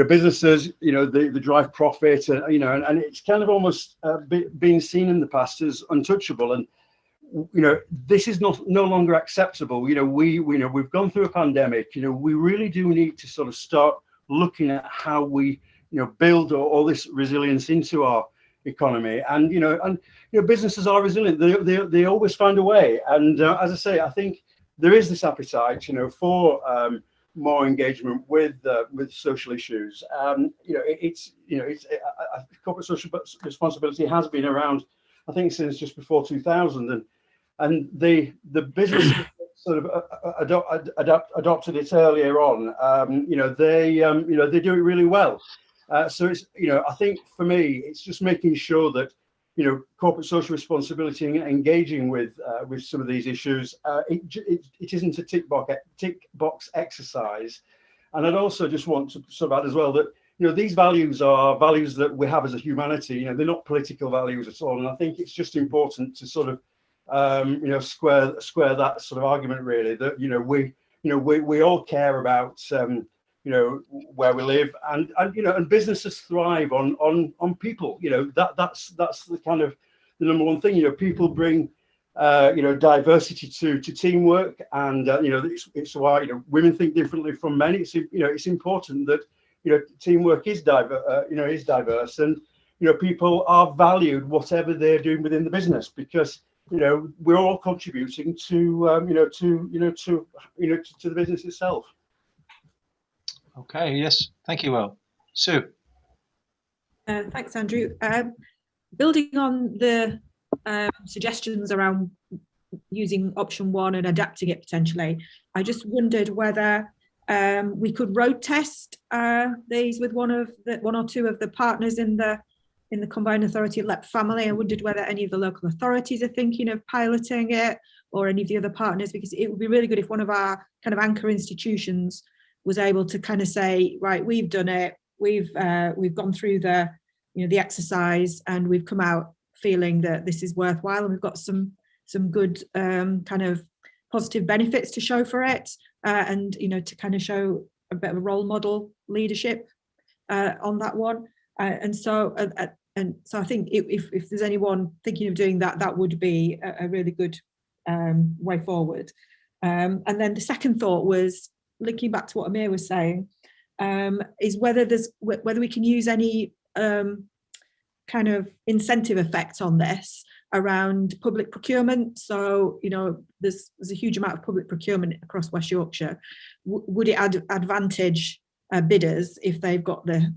M: businesses, the drive profit, and it's kind of almost been seen in the past as untouchable. And this is no longer acceptable. We've gone through a pandemic. We really do need to sort of start looking at how we build all this resilience into our economy. And businesses are resilient. They always find a way. And as I say, I think there is this appetite for more engagement with social issues. Corporate social responsibility has been around, I think, since just before 2000, and the business sort of adopted it earlier on. They do it really well. So it's I think for me, it's just making sure that corporate social responsibility and engaging with some of these issues, it isn't a tick box exercise. And I'd also just want to sort of add as well that these values are values that we have as a humanity. They're not political values at all. And I think it's just important to sort of square that sort of argument, really, that we all care about where we live, and businesses thrive on people. That's the kind of the number one thing. People bring diversity to teamwork, and it's why women think differently from men. It's important that teamwork is diverse, and people are valued whatever they're doing within the business, because we're all contributing to the business itself.
B: Okay. Yes. Thank you. Will. Sue.
N: Thanks, Andrew. Building on the suggestions around using option 1 and adapting it potentially, I just wondered whether we could road test these with one or two of the partners in the combined authority LEP family. I wondered whether any of the local authorities are thinking of piloting it, or any of the other partners, because it would be really good if one of our kind of anchor institutions was able to kind of say, right, we've done it, we've gone through the exercise, and we've come out feeling that this is worthwhile, and we've got some good kind of positive benefits to show for it, and to kind of show a bit of a role model leadership on that one. And so I think if there's anyone thinking of doing that, that would be a really good way forward. And then the second thought was linking back to what Amir was saying, is whether we can use any kind of incentive effect on this around public procurement. So there's a huge amount of public procurement across West Yorkshire. Would it advantage bidders if they've got the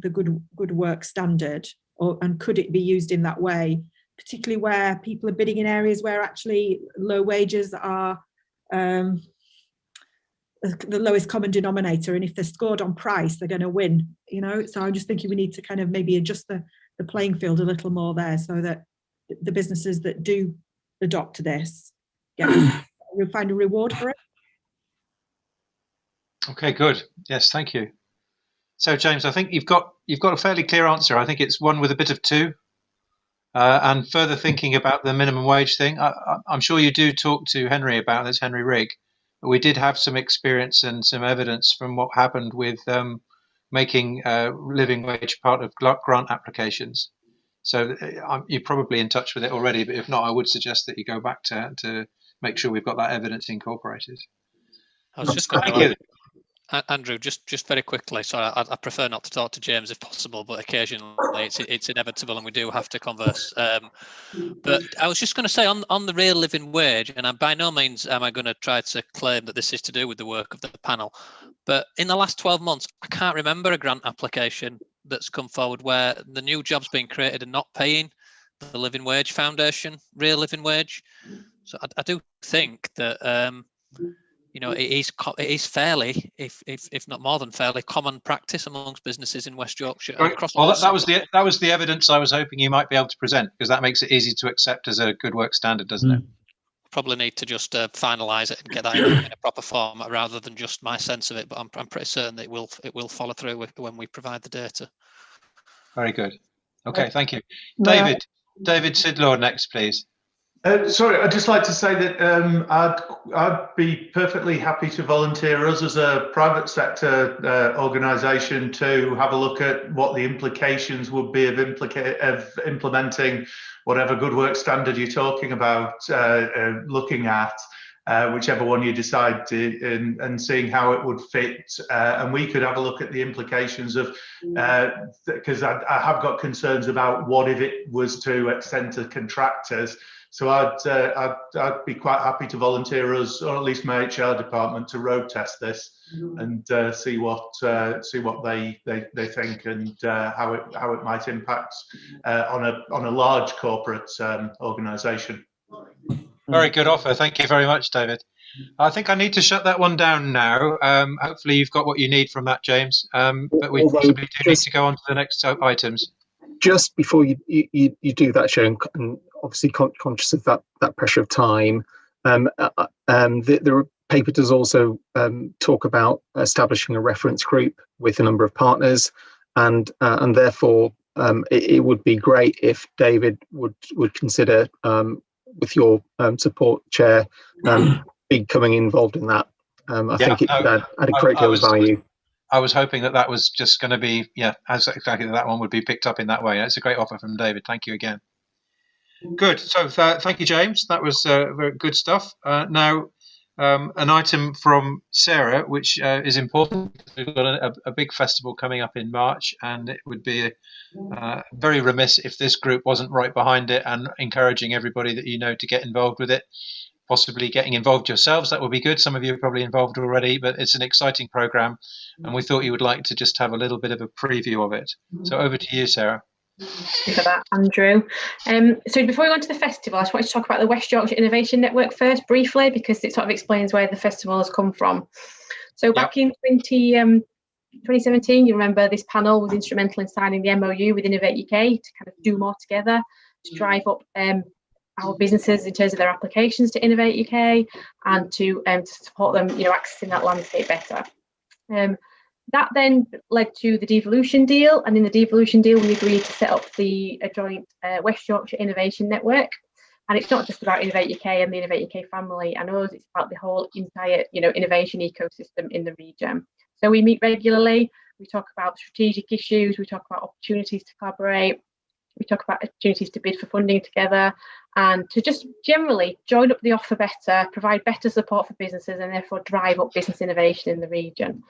N: good work standard, and could it be used in that way, particularly where people are bidding in areas where actually low wages are the lowest common denominator, and if they're scored on price, they're going to win. So I'm just thinking we need to kind of maybe adjust the playing field a little more there, so that the businesses that do adopt this will find a reward for it.
B: Okay, good. Yes, thank you. So James, I think you've got a fairly clear answer. I think it's one with a bit of two, and further thinking about the minimum wage thing. I'm sure you do talk to Henry about this, Henry Rigg. We did have some experience and some evidence from what happened with making living wage part of grant applications. So you're probably in touch with it already, but if not, I would suggest that you go back to make sure we've got that evidence incorporated.
H: I was just going to Andrew, just very quickly. Sorry, I prefer not to talk to James if possible, but occasionally it's inevitable and we do have to converse. But I was just going to say on the real living wage, and by no means am I going to try to claim that this is to do with the work of the panel, but in the last 12 months, I can't remember a grant application that's come forward where the new jobs being created are not paying the Living Wage Foundation real living wage. So I do think that it is fairly, if not more than fairly, common practice amongst businesses in West Yorkshire.
B: Right. Well, that was the evidence I was hoping you might be able to present, because that makes it easy to accept as a good work standard, doesn't it?
H: Probably need to just finalise it and get that in a proper format rather than just my sense of it. But I'm pretty certain that it will follow through when we provide the data.
B: Very good. Okay, thank you, David. David Sidlaw next, please.
S: Sorry, I'd just like to say that I'd be perfectly happy to volunteer us as a private sector organisation to have a look at what the implications would be of implementing whatever good work standard you're talking about, looking at whichever one you decide to, and seeing how it would fit. And we could have a look at the implications of, because I have got concerns about what if it was to extend to contractors. So I'd be quite happy to volunteer us, or at least my HR department, to road test this and see what they think, and how it might impact on a large corporate organisation.
B: Very good offer. Thank you very much, David. I think I need to shut that one down now. Hopefully you've got what you need from that, James. But we possibly do need to go on to the next items.
Q: Just before you do that, Sharon, and obviously conscious of that pressure of time, the paper does also talk about establishing a reference group with a number of partners, and therefore it would be great if David would consider, with your support, Chair, becoming involved in that. I think it add a great deal of value.
B: I was hoping that was just going to be, exactly that one would be picked up in that way. It's a great offer from David. Thank you again. Good. So thank you, James. That was very good stuff. Now, an item from Sarah, which is important. We've got a big festival coming up in March, and it would be very remiss if this group wasn't right behind it and encouraging everybody that you know to get involved with it. Possibly getting involved yourselves, that would be good. Some of you are probably involved already, but it's an exciting program, and we thought you would like to just have a little bit of a preview of it. So over to you, Sarah.
T: Thank you for that, Andrew. So before we go on to the festival, I just wanted to talk about the West Yorkshire Innovation Network first briefly, because it sort of explains where the festival has come from. So back in 2017, you remember this panel was instrumental in signing the MOU with Innovate UK to kind of do more together, to drive up our businesses in terms of their applications to Innovate UK, and to support them, accessing that landscape better. That then led to the devolution deal, and in the devolution deal we agreed to set up a joint West Yorkshire Innovation Network. And it's not just about Innovate UK and the Innovate UK family and us, it's about the whole entire innovation ecosystem in the region. So we meet regularly, we talk about strategic issues, we talk about opportunities to collaborate, we talk about opportunities to bid for funding together, and to just generally join up the offer better, provide better support for businesses, and therefore drive up business innovation in the region.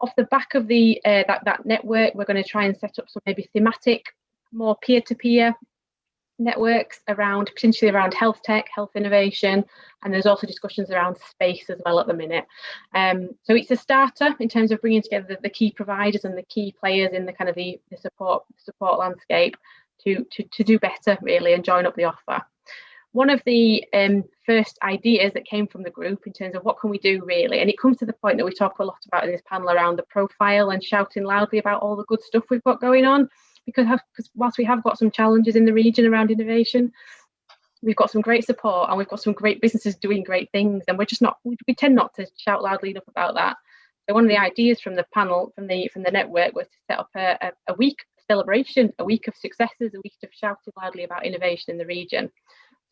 T: Off the back of that network, we're going to try and set up some maybe thematic, more peer-to-peer networks potentially around health tech, health innovation, and there's also discussions around space as well at the minute. So it's a starter in terms of bringing together the key providers and the key players in the kind of the support landscape to do better really and join up the offer. One of the first ideas that came from the group in terms of what can we do really, and it comes to the point that we talk a lot about in this panel around the profile and shouting loudly about all the good stuff we've got going on, because whilst we have got some challenges in the region around innovation, we've got some great support and we've got some great businesses doing great things, and we tend not to shout loudly enough about that. So one of the ideas from the panel, from the network, was to set up a week of celebration, a week of successes, a week of shouting loudly about innovation in the region.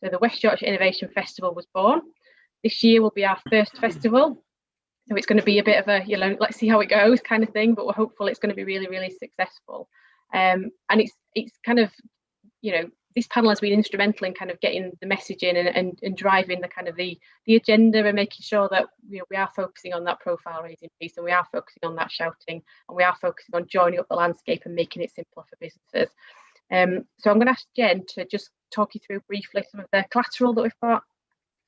T: So the West Yorkshire Innovation Festival was born. This year will be our first festival. So it's going to be a bit of a, let's see how it goes kind of thing, but we're hopeful it's going to be really, really successful. And it's kind of, this panel has been instrumental in kind of getting the message in and driving the kind of the agenda and making sure that we are focusing on that profile raising piece, and we are focusing on that shouting, and we are focusing on joining up the landscape and making it simpler for businesses. So I'm going to ask Jen to just talk you through briefly some of the collateral that we've got,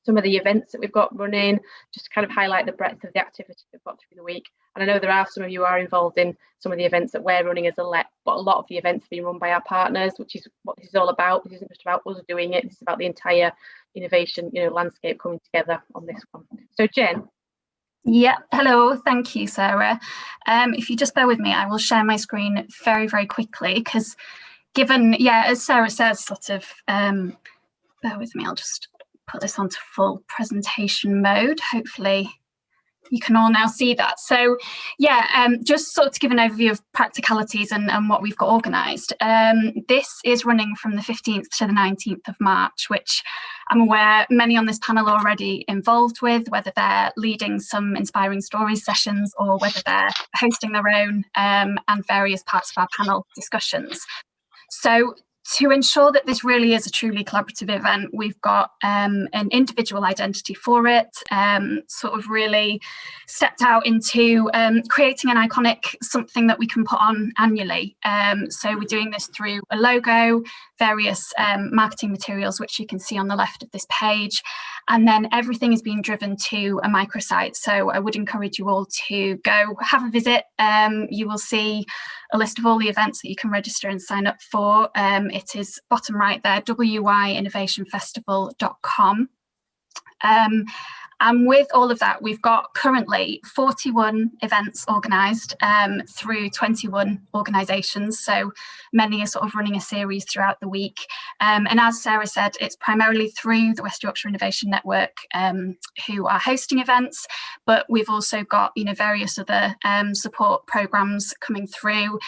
T: some of the events that we've got running, just to kind of highlight the breadth of the activity we've got through the week. And I know there are some of you who are involved in some of the events that we're running as a LEP, but a lot of the events are being run by our partners, which is what this is all about. This isn't just about us doing it, this is about the entire innovation landscape coming together on this one. So Jen.
U: Yeah, hello, thank you, Sarah. If you just bear with me, I will share my screen very, very quickly, because given, as Sarah says, sort of, bear with me, I'll just put this onto full presentation mode. Hopefully you can all now see that. So just sort of to give an overview of practicalities and what we've got organised. This is running from the 15th to the 19th of March, which I'm aware many on this panel are already involved with, whether they're leading some inspiring stories sessions or whether they're hosting their own and various parts of our panel discussions. So to ensure that this really is a truly collaborative event, we've got an individual identity for it, sort of really stepped out into creating an iconic something that we can put on annually. So we're doing this through a logo, various marketing materials, which you can see on the left of this page, and then everything is being driven to a microsite. So I would encourage you all to go have a visit. You will see a list of all the events that you can register and sign up for. It is bottom right there, wyinnovationfestival.com. And with all of that, we've got currently 41 events organised through 21 organisations. So many are sort of running a series throughout the week. And as Sarah said, it's primarily through the West Yorkshire Innovation Network who are hosting events, but we've also got various other support programmes coming through,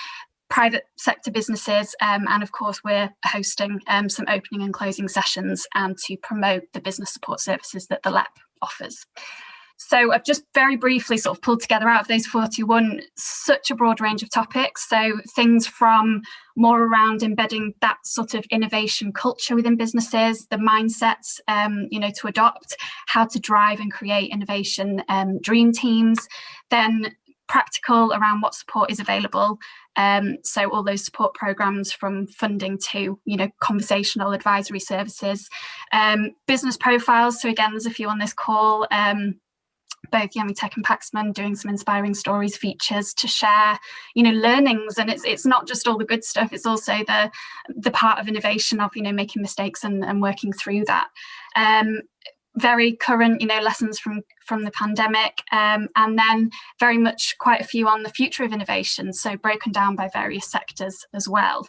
U: private sector businesses, and of course we're hosting some opening and closing sessions to promote the business support services that the LEP offers. So I've just very briefly sort of pulled together out of those 41 such a broad range of topics. So things from more around embedding that sort of innovation culture within businesses, the mindsets, to adopt, how to drive and create innovation dream teams, then practical around what support is available. So all those support programs from funding to, conversational advisory services, business profiles. So again, there's a few on this call. Both Yemi Tech and Paxman doing some inspiring stories, features to share, learnings. And it's not just all the good stuff, it's also the part of innovation of, making mistakes and working through that. Very current, lessons from the pandemic, and then very much quite a few on the future of innovation, so broken down by various sectors as well.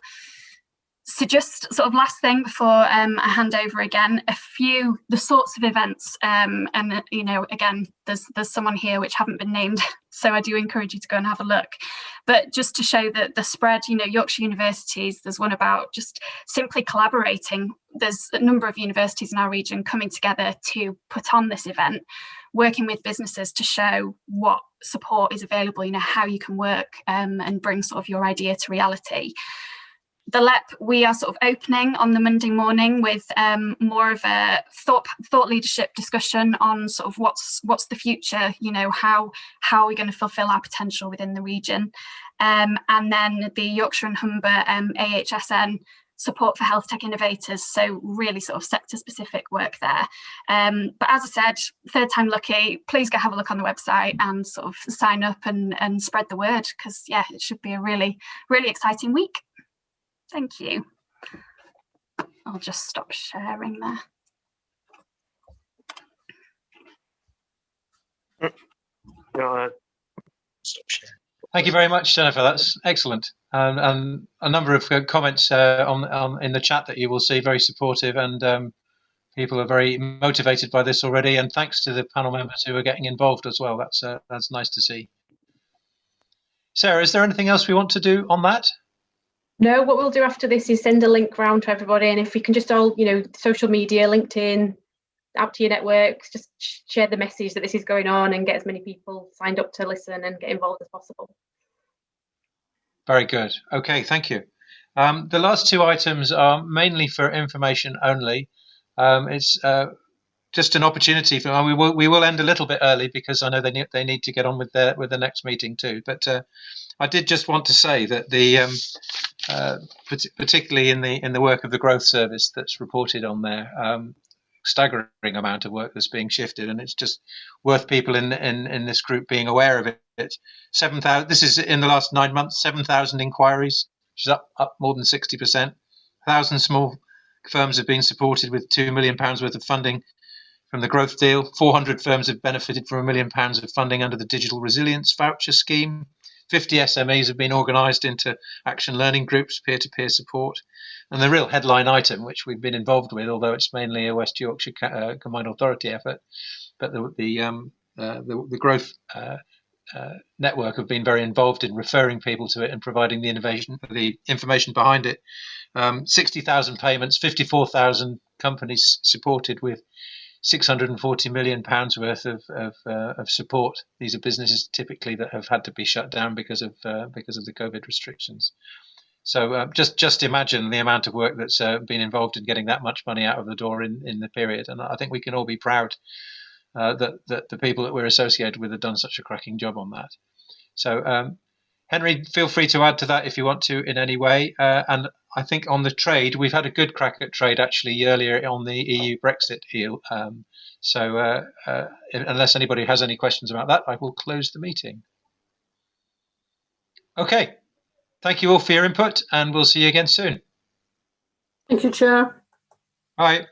U: So just sort of last thing before I hand over again, the sorts of events, and again, there's someone here which haven't been named, so I do encourage you to go and have a look. But just to show that the spread, Yorkshire universities, there's one about just simply collaborating. There's a number of universities in our region coming together to put on this event, working with businesses to show what support is available, how you can work and bring sort of your idea to reality. The LEP, we are sort of opening on the Monday morning with more of a thought leadership discussion on sort of what's the future, how are we going to fulfil our potential within the region. And then the Yorkshire and Humber AHSN support for health tech innovators, so really sort of sector specific work there. But as I said, third time lucky, please go have a look on the website and sort of sign up and spread the word, because it should be a really, really exciting week. Thank you. I'll just stop sharing there.
B: Thank you very much, Jennifer. That's excellent. And a number of comments in the chat that you will see, very supportive, and people are very motivated by this already. And thanks to the panel members who are getting involved as well. That's nice to see. Sarah, is there anything else we want to do on that?
T: No, what we'll do after this is send a link round to everybody, and if we can just all, social media, LinkedIn, out to your networks, just share the message that this is going on and get as many people signed up to listen and get involved as possible.
B: Very good. Okay, thank you. The last two items are mainly for information only. It's just an opportunity for we will end a little bit early because I know they need to get on with the next meeting too. But I did just want to say that the particularly in the work of the growth service that's reported on there, staggering amount of work that's being shifted, and it's just worth people in this group being aware of it. 7,000. This is in the last 9 months. 7,000 inquiries, which is up more than 60%. 1,000 small firms have been supported with £2 million worth of funding from the growth deal. 400 firms have benefited from £1 million of funding under the Digital Resilience Voucher Scheme. 50 SMEs have been organised into action learning groups, peer-to-peer support. And the real headline item, which we've been involved with, although it's mainly a West Yorkshire Combined Authority effort, but the growth network have been very involved in referring people to it and providing the information behind it. 60,000 payments, 54,000 companies supported with £640 million worth of support. These are businesses typically that have had to be shut down because of the COVID restrictions. So just imagine the amount of work that's been involved in getting that much money out of the door in the period. And I think we can all be proud that the people that we're associated with have done such a cracking job on that. So Henry, feel free to add to that if you want to in any way. And I think on the trade, we've had a good crack at trade actually earlier on the EU Brexit deal. So unless anybody has any questions about that, I will close the meeting. Okay. Thank you all for your input, and we'll see you again soon.
A: Thank you, Chair.
B: Bye.